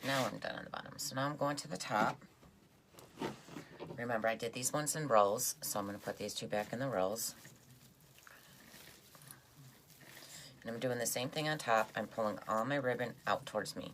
Now I'm done on the bottom. So now I'm going to the top. Remember, I did these ones in rows, so I'm going to put these two back in the rows. And I'm doing the same thing on top. I'm pulling all my ribbon out towards me.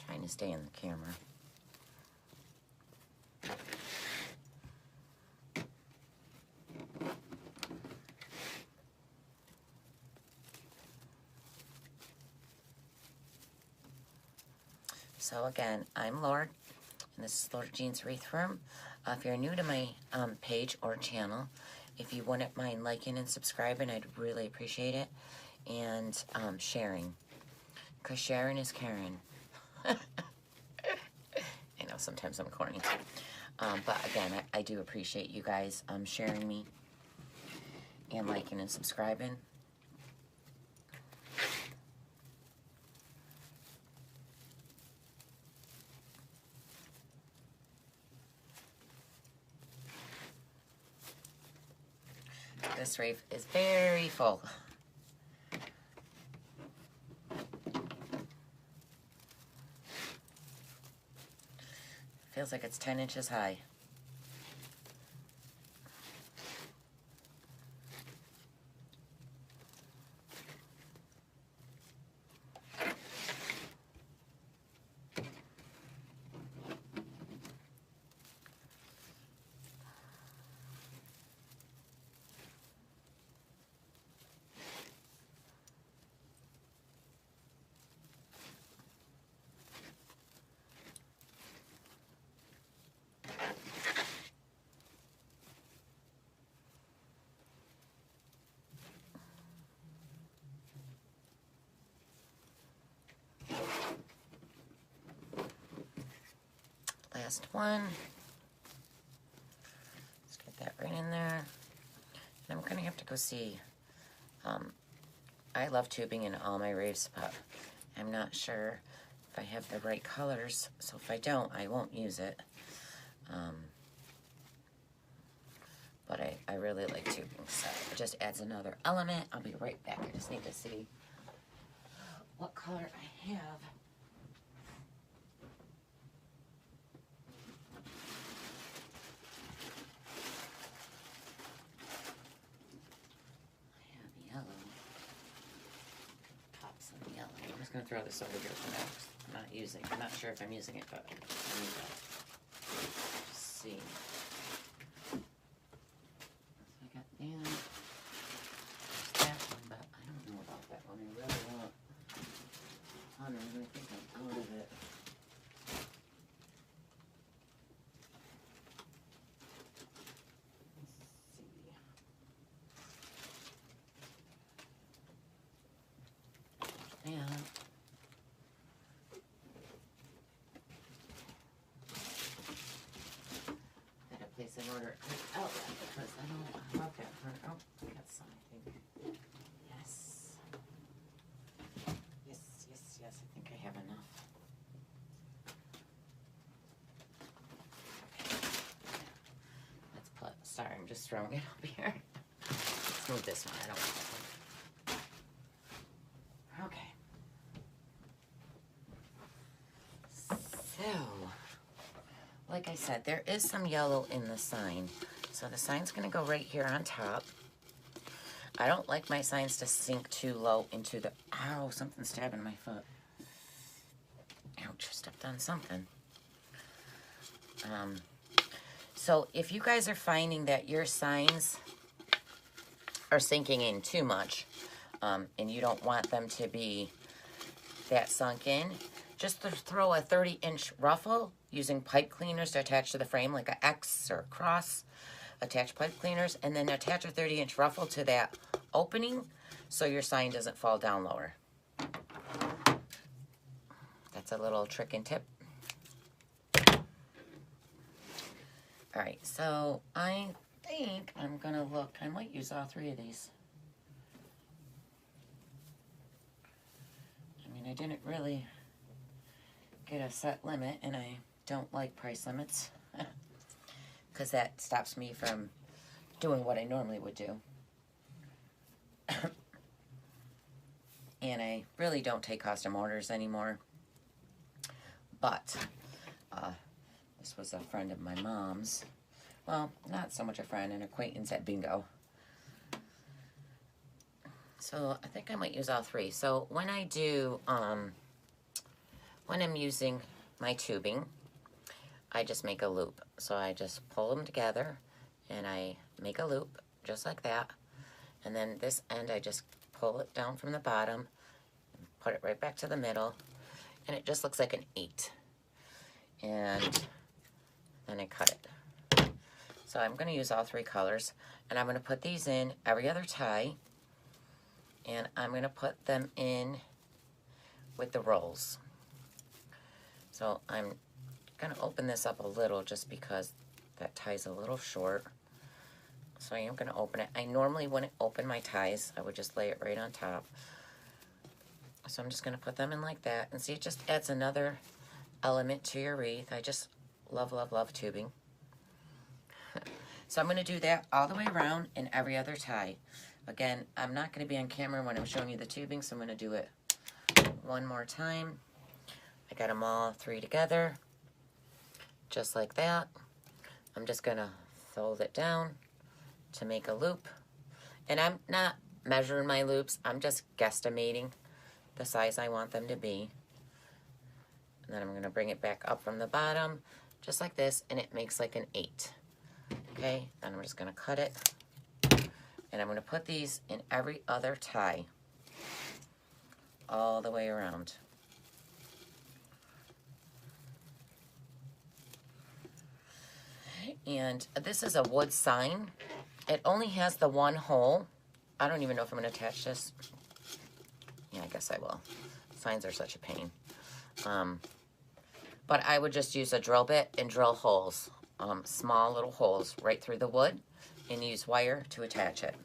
Trying to stay in the camera. So again, I'm Lord, and this is Lord Jean's Wreath Room. If you're new to my page or channel, if you wouldn't mind liking and subscribing, I'd really appreciate it. And sharing, because sharing is caring. I know sometimes I'm corny. But again, I do appreciate you guys sharing me and liking and subscribing. This wreath is very full. Feels like it's 10 inches high. Last one. Let's get that right in there. And I'm going to have to go see. I love tubing in all my wreaths, but I'm not sure if I have the right colors. So if I don't, I won't use it. But I really like tubing, so it just adds another element. I'll be right back. I just need to see what color I have. I'm just going to throw this over here for now. I'm not sure if I'm using it, but I need to see. So I got that one, but I don't know about that one. I really want 100. I think I'm out of it. Let's see. Yeah. Place an order outlet because I don't look at her. Oh, I got some, I think. Yes. Yes. I think I have enough. Okay. Let's put, sorry, I'm just throwing it up here. Let's move this one. I don't want that one. Okay. So, like I said, there is some yellow in the sign. So the sign's going to go right here on top. I don't like my signs to sink too low into the... Ow, something's stabbing my foot. Ouch, stepped on something. So if you guys are finding that your signs are sinking in too much, and you don't want them to be that sunk in, just to throw a 30-inch ruffle using pipe cleaners to attach to the frame, like an X or a cross. attach pipe cleaners, and then attach a 30-inch ruffle to that opening so your sign doesn't fall down lower. That's a little trick and tip. All right, so I think I'm gonna look, I might use all 3 of these. I mean, I didn't really get a set limit, and I don't like price limits because that stops me from doing what I normally would do. And I really don't take custom orders anymore. But this was a friend of my mom's. Well, not so much a friend, an acquaintance at bingo. So I think I might use all 3. So when I do, when I'm using my tubing, I just make a loop. So I just pull them together and I make a loop just like that. And then this end, I just pull it down from the bottom, put it right back to the middle, and it just looks like an 8. And then I cut it. So I'm going to use all 3 colors, and I'm going to put these in every other tie, and I'm going to put them in with the rolls. So I'm going to open this up a little just because that tie's a little short. So I am going to open it. I normally wouldn't open my ties. I would just lay it right on top. So I'm just going to put them in like that. And see, it just adds another element to your wreath. I just love, love, love tubing. So I'm going to do that all the way around in every other tie. Again, I'm not going to be on camera when I'm showing you the tubing, so I'm going to do it one more time. I got them all 3 together, just like that. I'm just going to fold it down to make a loop. And I'm not measuring my loops. I'm just guesstimating the size I want them to be. And then I'm going to bring it back up from the bottom, just like this, and it makes like an 8. Okay, and I'm just going to cut it. And I'm going to put these in every other tie all the way around. And this is a wood sign. It only has the 1 hole. I don't even know if I'm going to attach this. Yeah, I guess I will. Signs are such a pain. But I would just use a drill bit and drill holes, small little holes right through the wood, and use wire to attach it.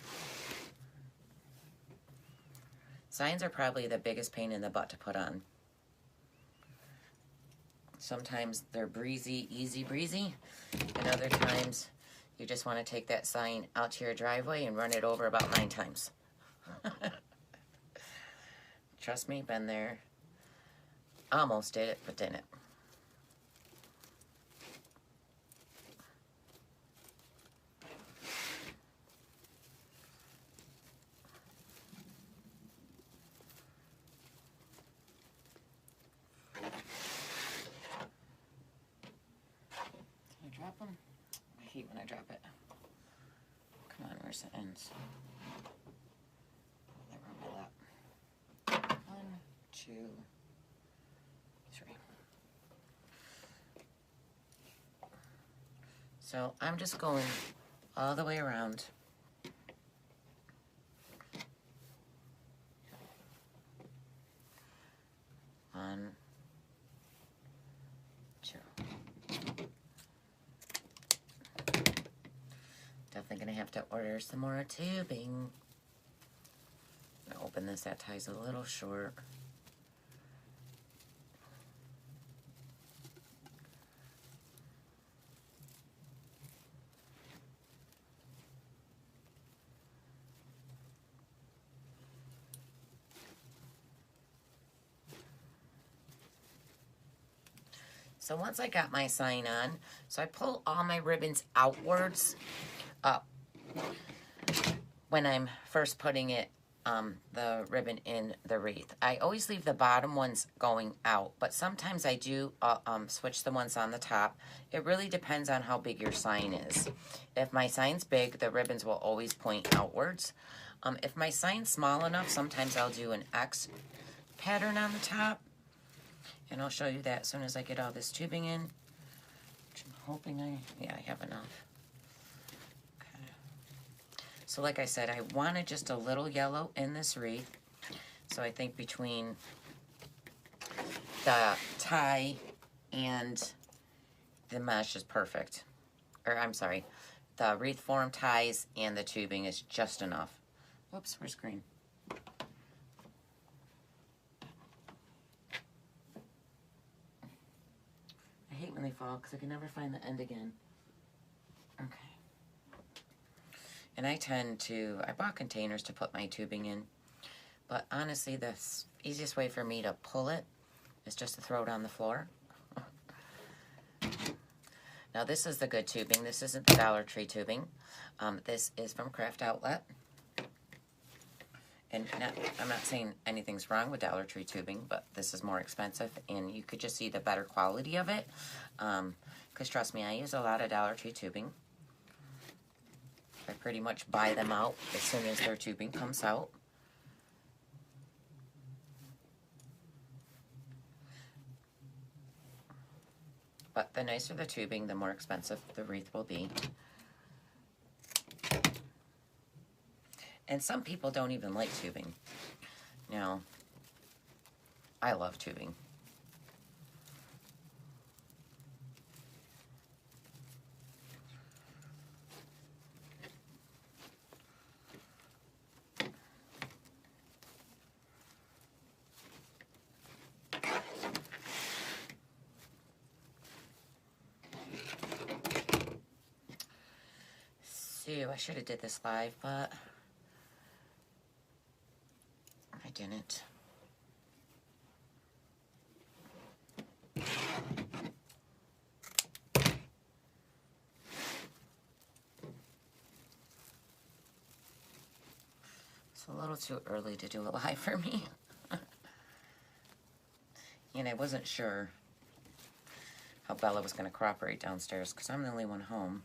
Signs are probably the biggest pain in the butt to put on. Sometimes they're breezy, easy breezy, and other times you just want to take that sign out to your driveway and run it over about 9 times. Trust me, been there. Almost did it, but didn't. Drop them. I hate when I drop it. Come on, where's the ends? That run my lap. 1, 2, 3. So I'm just going all the way around. One, 2. Definitely gonna have to order some more tubing. I'm gonna open this, that tie's a little short. So once I got my sign on, so I pull all my ribbons outwards up when I'm first putting it, the ribbon in the wreath. I always leave the bottom ones going out, but sometimes I do switch the ones on the top. It really depends on how big your sign is. If my sign's big, the ribbons will always point outwards. If my sign's small enough, sometimes I'll do an X pattern on the top. And I'll show you that as soon as I get all this tubing in, which I'm hoping yeah, I have enough. So like I said, I wanted just a little yellow in this wreath. So I think between the tie and the mesh is perfect. Or I'm sorry, the wreath form ties and the tubing is just enough. Whoops, where's green? I hate when they fall because I can never find the end again. Okay. And I bought containers to put my tubing in. But honestly, the easiest way for me to pull it is just to throw it on the floor. Now this is the good tubing. This isn't the Dollar Tree tubing. This is from Craft Outlet. And I'm not saying anything's wrong with Dollar Tree tubing, but this is more expensive, and you could just see the better quality of it. Because trust me, I use a lot of Dollar Tree tubing. I pretty much buy them out as soon as their tubing comes out. But the nicer the tubing, the more expensive the wreath will be. And some people don't even like tubing. Now, I love tubing. So, I should have did this live, but I didn't. It's a little too early to do it live for me. And I wasn't sure how Bella was going to cooperate downstairs because I'm the only one home.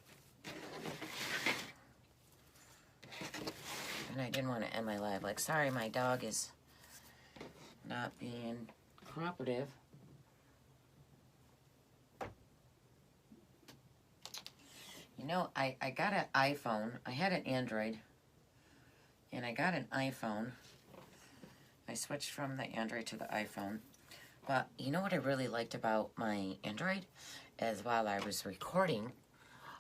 And I didn't want to end my live like, sorry, my dog is not being cooperative. You know, I got an iPhone. I had an Android. And I got an iPhone. I switched from the Android to the iPhone. But you know what I really liked about my Android? Is while I was recording,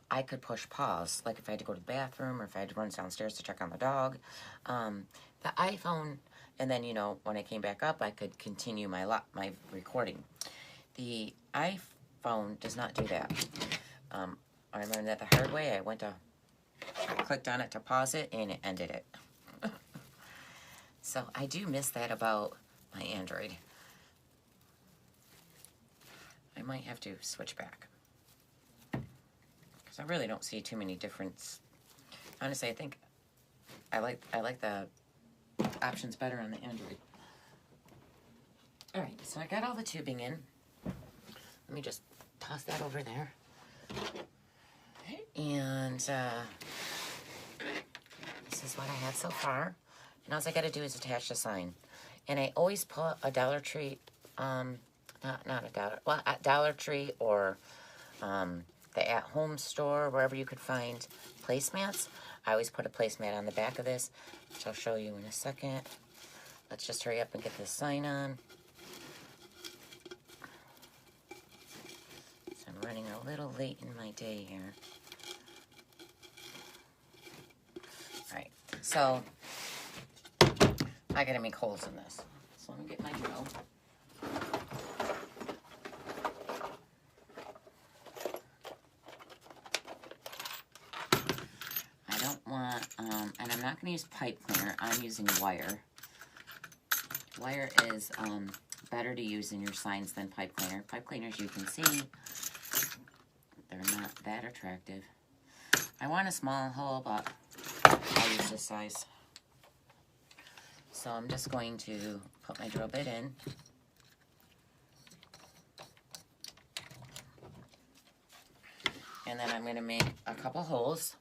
I could push pause. Like if I had to go to the bathroom or if I had to run downstairs to check on the dog. The iPhone, and then, you know, when I came back up, I could continue my recording. The iPhone does not do that. I learned that the hard way. I clicked on it to pause it, and it ended it. So I do miss that about my Android. I might have to switch back. Because I really don't see too many difference. Honestly, I think I like the options better on the Android. Alright, so I got all the tubing in. Let me just toss that over there. And this is what I have so far. And all I got to do is attach the sign. And I always put a Dollar Tree, Dollar Tree or the at-home store, wherever you could find placemats. I always put a placemat on the back of this, which I'll show you in a second. Let's just hurry up and get this sign on. So I'm running a little late in my day here. Alright, so I gotta make holes in this. So let me get my drill. I don't want, and I'm not gonna use pipe cleaner, I'm using wire. Wire is better to use in your signs than pipe cleaner. Pipe cleaners, you can see, they're not that attractive. I want a small hole, but I'll use this size. So I'm just going to put my drill bit in. And then I'm going to make a couple holes.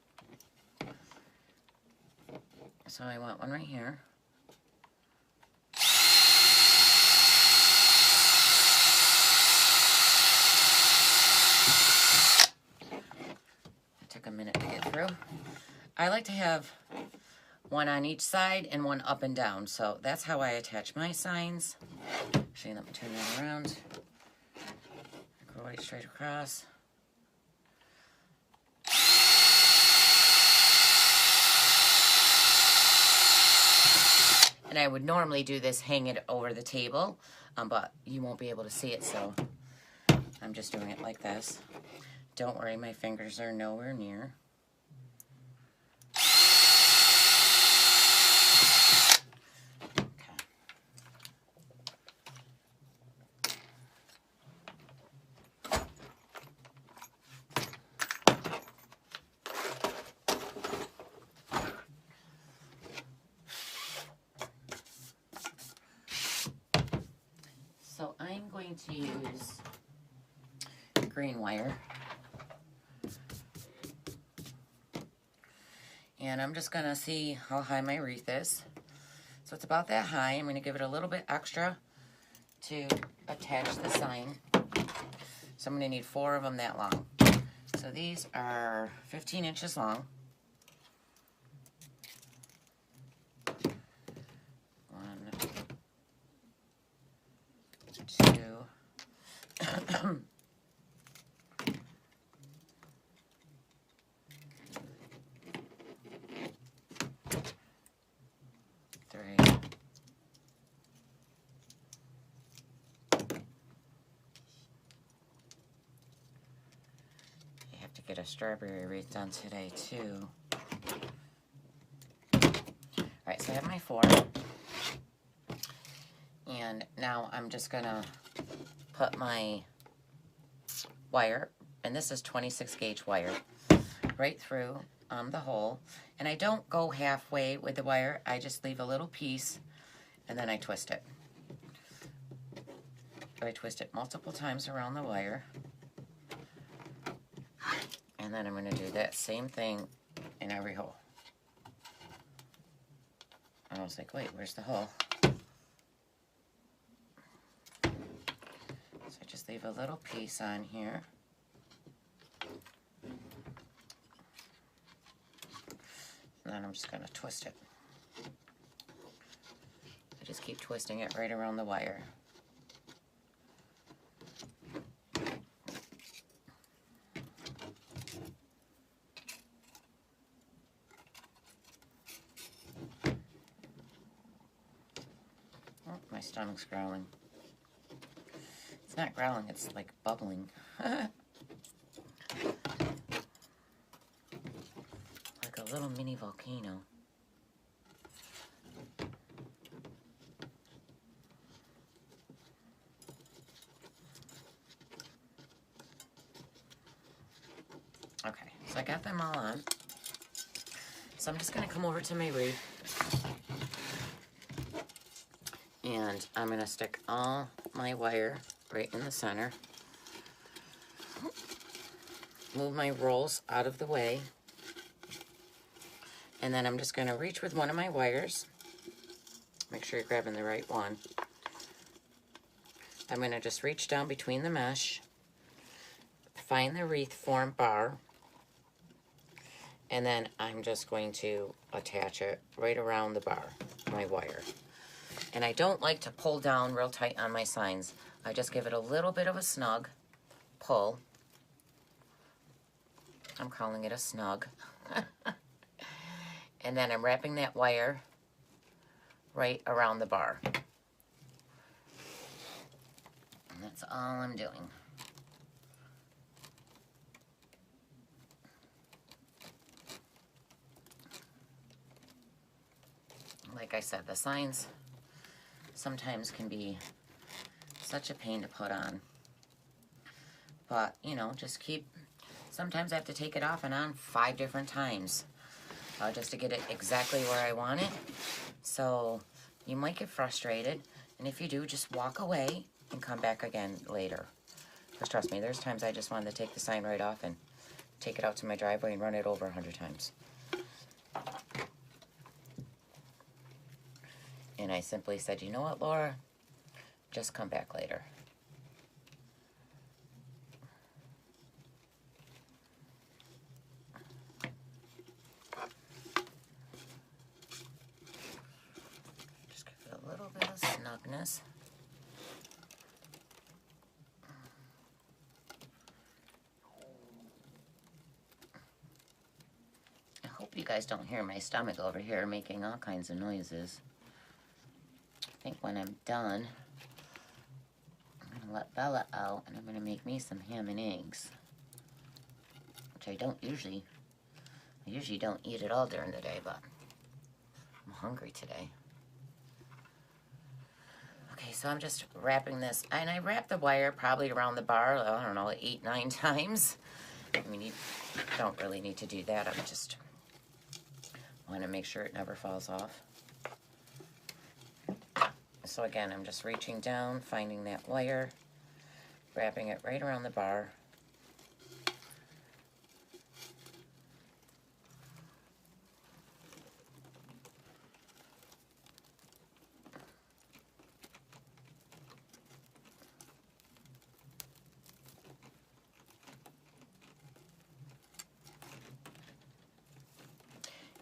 So I want one right here. It took a minute to get through. I like to have one on each side and one up and down. So that's how I attach my signs. Actually, let me turn that around. Go right straight across. And I would normally do this, hang it over the table, but you won't be able to see it, so I'm just doing it like this. Don't worry, my fingers are nowhere near. So I'm going to use green wire. And I'm just gonna see how high my wreath is. So it's about that high. I'm gonna give it a little bit extra to attach the sign. So I'm gonna need 4 of them that long. So these are 15 inches long. 1, 2, 3. I have to get a strawberry wreath done today too. Alright, so I have my 4. And now I'm just gonna put my wire, and this is 26 gauge wire, right through the hole. And I don't go halfway with the wire, I just leave a little piece and then I twist it. I twist it multiple times around the wire. And then I'm going to do that same thing in every hole. And I was like, wait, where's the hole? So I just leave a little piece on here. And then I'm just going to twist it. I just keep twisting it right around the wire. Oh, my stomach's growling. It's not growling, it's like bubbling. Like a little mini volcano. Okay, so I got them all on. So I'm just gonna come over to my wreath and I'm gonna stick all my wire right in the center. Move my rolls out of the way. And then I'm just gonna reach with one of my wires. Make sure you're grabbing the right one. I'm gonna just reach down between the mesh, find the wreath form bar, and then I'm just going to attach it right around the bar, my wire. And I don't like to pull down real tight on my signs. I just give it a little bit of a snug pull. I'm calling it a snug. And then I'm wrapping that wire right around the bar. And that's all I'm doing. Like I said, the signs sometimes can be such a pain to put on. But, you know, just keep, sometimes I have to take it off and on 5 different times just to get it exactly where I want it. So you might get frustrated, and if you do, just walk away and come back again later. Because trust me, there's times I just wanted to take the sign right off and take it out to my driveway and run it over 100 times. And I simply said, you know what, Laura? Just come back later. this. I hope you guys don't hear my stomach over here making all kinds of noises. I think when I'm done, I'm going to let Bella out and I'm going to make me some ham and eggs. Which I usually don't eat it all during the day, but I'm hungry today. Okay, so I'm just wrapping this, and I wrap the wire probably around the bar, I don't know, 8, 9 times. I mean, you don't really need to do that. I just want to make sure it never falls off. So again, I'm just reaching down, finding that wire, wrapping it right around the bar.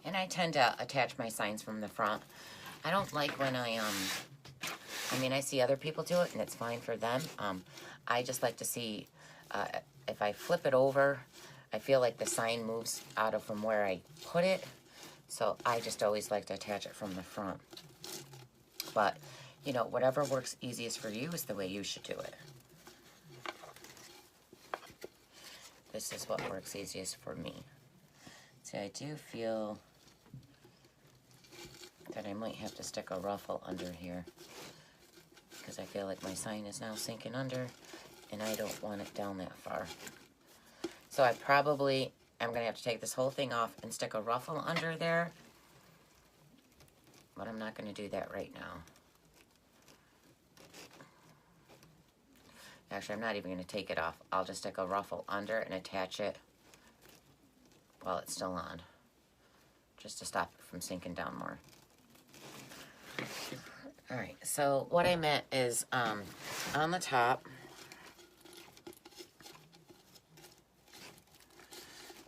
And I tend to attach my signs from the front. I don't like when I mean, I see other people do it, and it's fine for them. I just like to see, if I flip it over, I feel like the sign moves out of from where I put it. So I just always like to attach it from the front. But, you know, whatever works easiest for you is the way you should do it. This is what works easiest for me. See, I do feel that I might have to stick a ruffle under here, because I feel like my sign is now sinking under, and I don't want it down that far. So I probably am going to have to take this whole thing off and stick a ruffle under there, but I'm not going to do that right now. Actually, I'm not even going to take it off. I'll just stick a ruffle under and attach it while it's still on, just to stop it from sinking down more. All right, so what I meant is on the top,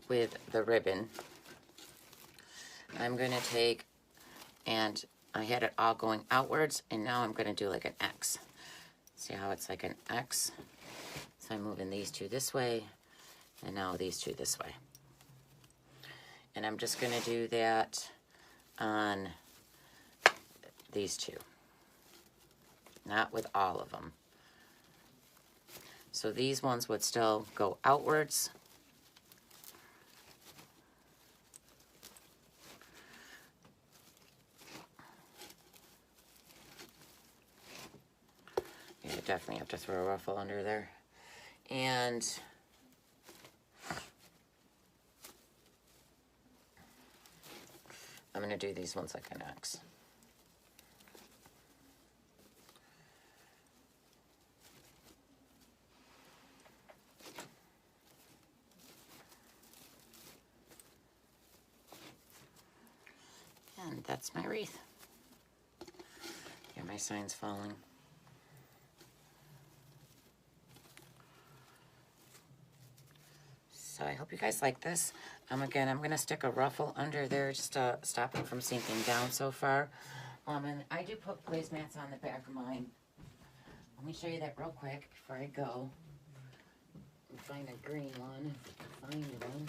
with the ribbon, I'm going to take, and I had it all going outwards, and now I'm going to do like an X. See how it's like an X? So I'm moving these two this way, and now these two this way. And I'm just going to do that on these two. Not with all of them. So these ones would still go outwards. Yeah, definitely have to throw a ruffle under there. And I'm going to do these ones like an X. And that's my wreath. Yeah, my sign's falling. So I hope you guys like this. Again, I'm going to stick a ruffle under there just to stop it from sinking down so far. And I do put placemats on the back of mine. Let me show you that real quick before I go. And find a green one. Find one.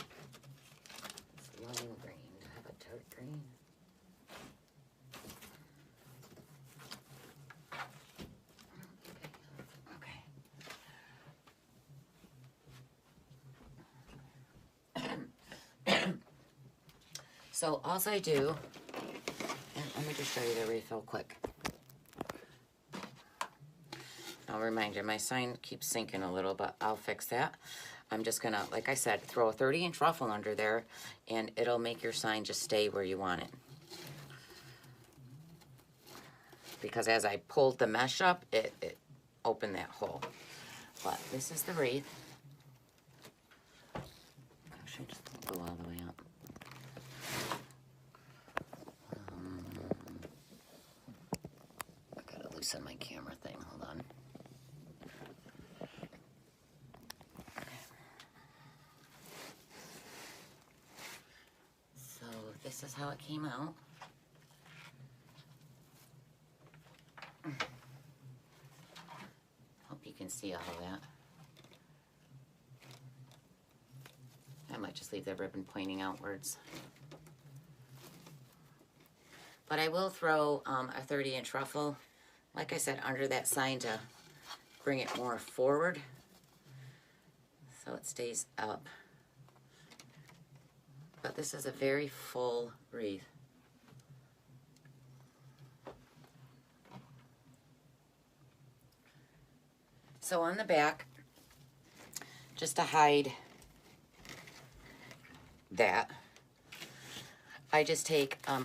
It's lime green. Do I have a dark green? So all I do, and let me just show you the wreath real quick. I'll remind you, my sign keeps sinking a little, but I'll fix that. I'm just gonna, like I said, throw a 30-inch ruffle under there, and it'll make your sign just stay where you want it. Because as I pulled the mesh up, it opened that hole. But this is the wreath. Actually, just don't go all the way up. I gotta loosen my camera thing, hold on. So this is how it came out. see all of that. I might just leave the ribbon pointing outwards. But I will throw a 30-inch ruffle, like I said, under that sign to bring it more forward so it stays up. But this is a very full wreath. So on the back, just to hide that, I just take a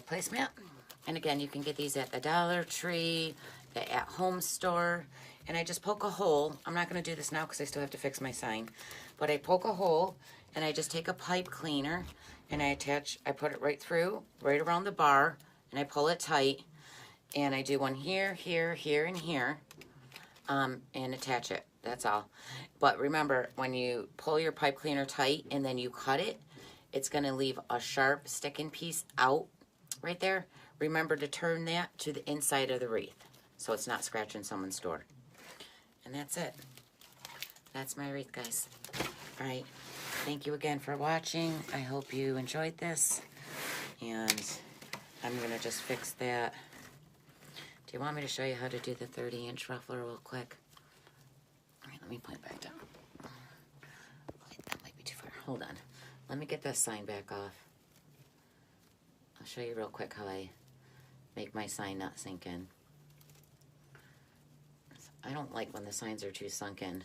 placemat, and again, you can get these at the Dollar Tree, the at-home store, and I just poke a hole. I'm not going to do this now because I still have to fix my sign, but I poke a hole, and I just take a pipe cleaner, and I put it right through, right around the bar, and I pull it tight, and I do one here, here, here, and here, and attach it. That's all. But remember, when you pull your pipe cleaner tight and then you cut it, it's going to leave a sharp sticking piece out right there. Remember to turn that to the inside of the wreath so it's not scratching someone's door. And that's it. That's my wreath, guys. All right. Thank you again for watching. I hope you enjoyed this. And I'm going to just fix that. Do you want me to show you how to do the 30-inch ruffler real quick? All right, let me put it back down. Wait, that might be too far. Hold on. Let me get this sign back off. I'll show you real quick how I make my sign not sink in. I don't like when the signs are too sunk in.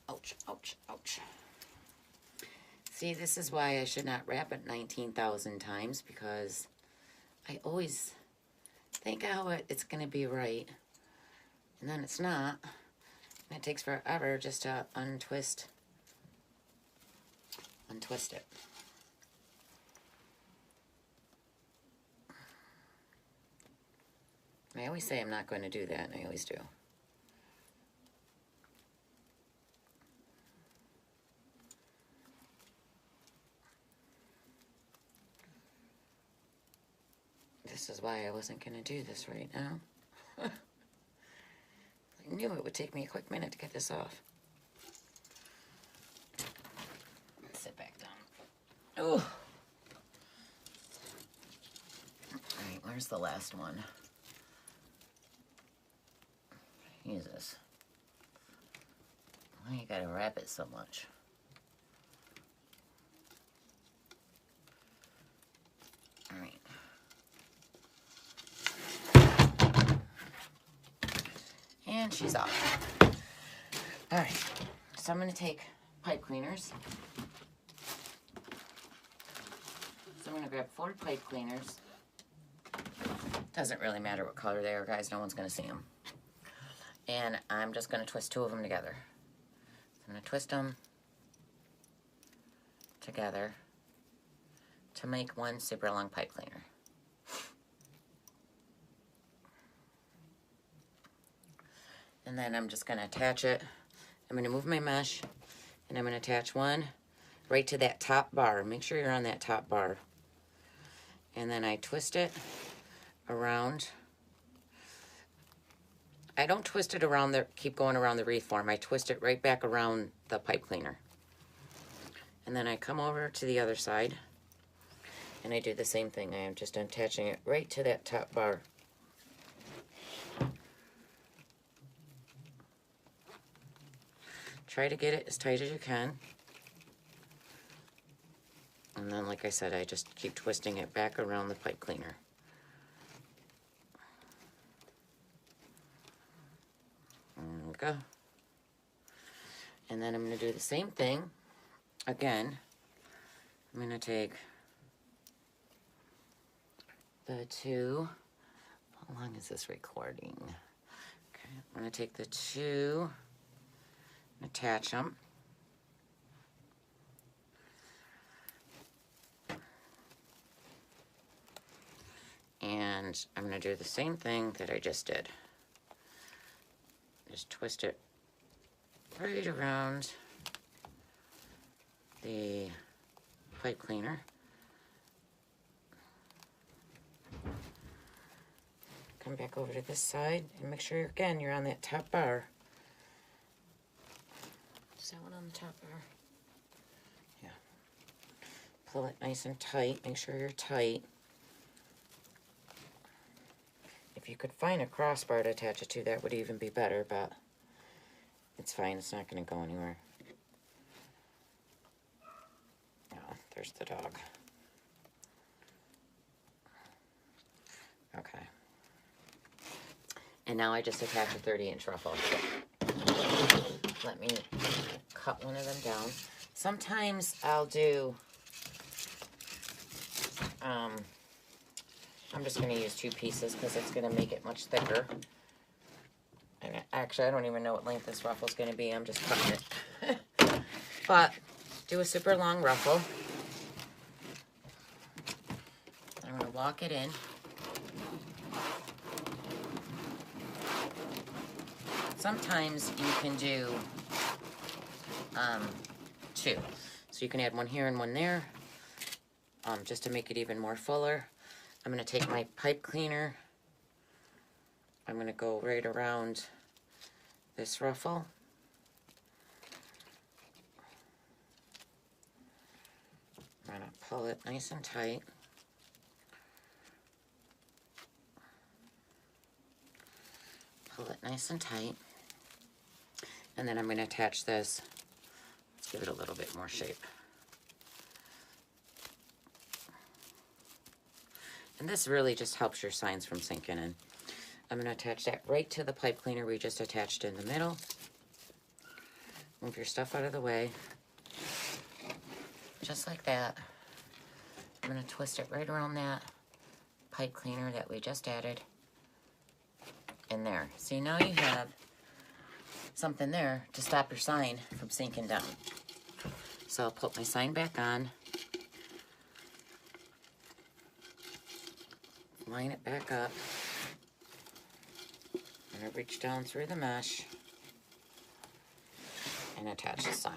Ouch, ouch, ouch. See, this is why I should not wrap it 19,000 times, because I always think how it's going to be right, and then it's not, and it takes forever just to untwist it. I always say I'm not going to do that, and I always do. This is why I wasn't going to do this right now. I knew it would take me a quick minute to get this off. Let's sit back down. Oh. Alright, where's the last one? Jesus. Why you gotta wrap it so much? Alright. And she's off. Alright, so I'm going to take pipe cleaners. So I'm going to grab 4 pipe cleaners. Doesn't really matter what color they are, guys. No one's going to see them. And I'm just going to twist 2 of them together. So I'm going to twist them together to make one super long pipe cleaner. And then I'm just going to attach it. I'm going to move my mesh, and I'm going to attach one right to that top bar. Make sure you're on that top bar. And then I twist it around. I don't twist it around keep going around the wreath form. I twist it right back around the pipe cleaner. And then I come over to the other side, and I do the same thing. I am just attaching it right to that top bar. Try to get it as tight as you can. And then, like I said, I just keep twisting it back around the pipe cleaner. There we go. And then I'm going to do the same thing again. I'm going to take the 2. How long is this recording? Okay, I'm going to take the 2. Attach them. And I'm going to do the same thing that I just did. Just twist it right around the pipe cleaner. Come back over to this side and make sure, again, you're on that top bar. Is that one on the top bar? Yeah. Pull it nice and tight. Make sure you're tight. If you could find a crossbar to attach it to, that would even be better, but it's fine. It's not going to go anywhere. Oh, there's the dog. Okay. And now I just attach a 30-inch ruffle. Let me cut one of them down. Sometimes I'll do, I'm just going to use 2 pieces because it's going to make it much thicker. And actually, I don't even know what length this ruffle is going to be. I'm just cutting it. But do a super long ruffle. I'm going to walk it in. Sometimes you can do 2. So you can add one here and one there, just to make it even more fuller. I'm going to take my pipe cleaner. I'm going to go right around this ruffle. I'm going to pull it nice and tight. Pull it nice and tight. And then I'm going to attach this. Let's give it a little bit more shape. And this really just helps your signs from sinking in. I'm going to attach that right to the pipe cleaner we just attached in the middle. Move your stuff out of the way. Just like that. I'm going to twist it right around that pipe cleaner that we just added. And there. See, now you have something there to stop your sign from sinking down. So I'll put my sign back on. Line it back up. I'm going to reach down through the mesh and attach the sign.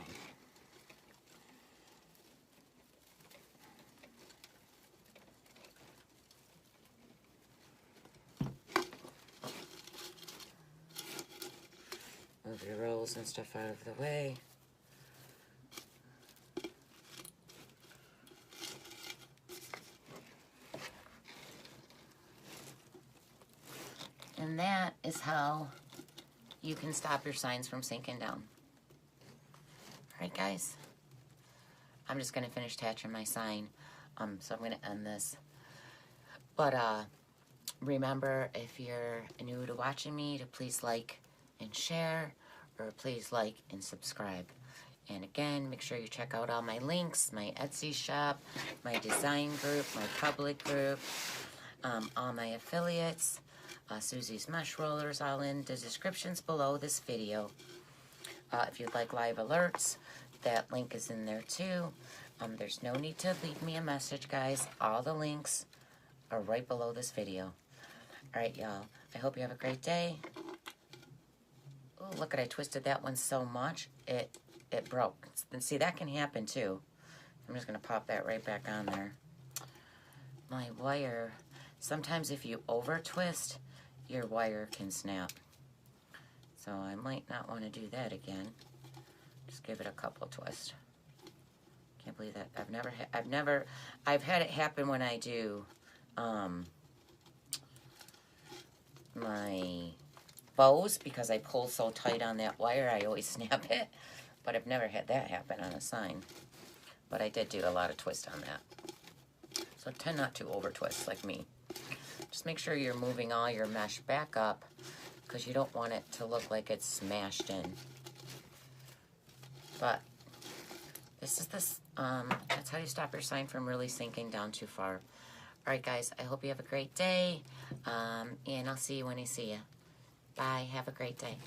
Move your rolls and stuff out of the way. And that is how you can stop your signs from sinking down. Alright guys, I'm just going to finish attaching my sign, so I'm going to end this. But remember, if you're new to watching me, to please like and share, or please like and subscribe. And again, make sure you check out all my links, my Etsy shop, my design group, my public group, all my affiliates, Susie's Mesh Rollers, all in the descriptions below this video. If you'd like live alerts, that link is in there too. There's no need to leave me a message, guys. All the links are right below this video. Alright, y'all. I hope you have a great day. Oh, look at, I twisted that one so much, it broke. And see, that can happen too. I'm just going to pop that right back on there. My wire, sometimes if you over twist, your wire can snap. So I might not want to do that again. Just give it a couple twists. Can't believe that. I've had it happen when I do my bows, because I pull so tight on that wire, I always snap it. But I've never had that happen on a sign. But I did do a lot of twist on that. So tend not to over twist like me. Just make sure you're moving all your mesh back up, because you don't want it to look like it's smashed in. But this is that's how you stop your sign from really sinking down too far. Alright guys, I hope you have a great day, and I'll see you when I see you. Bye, have a great day.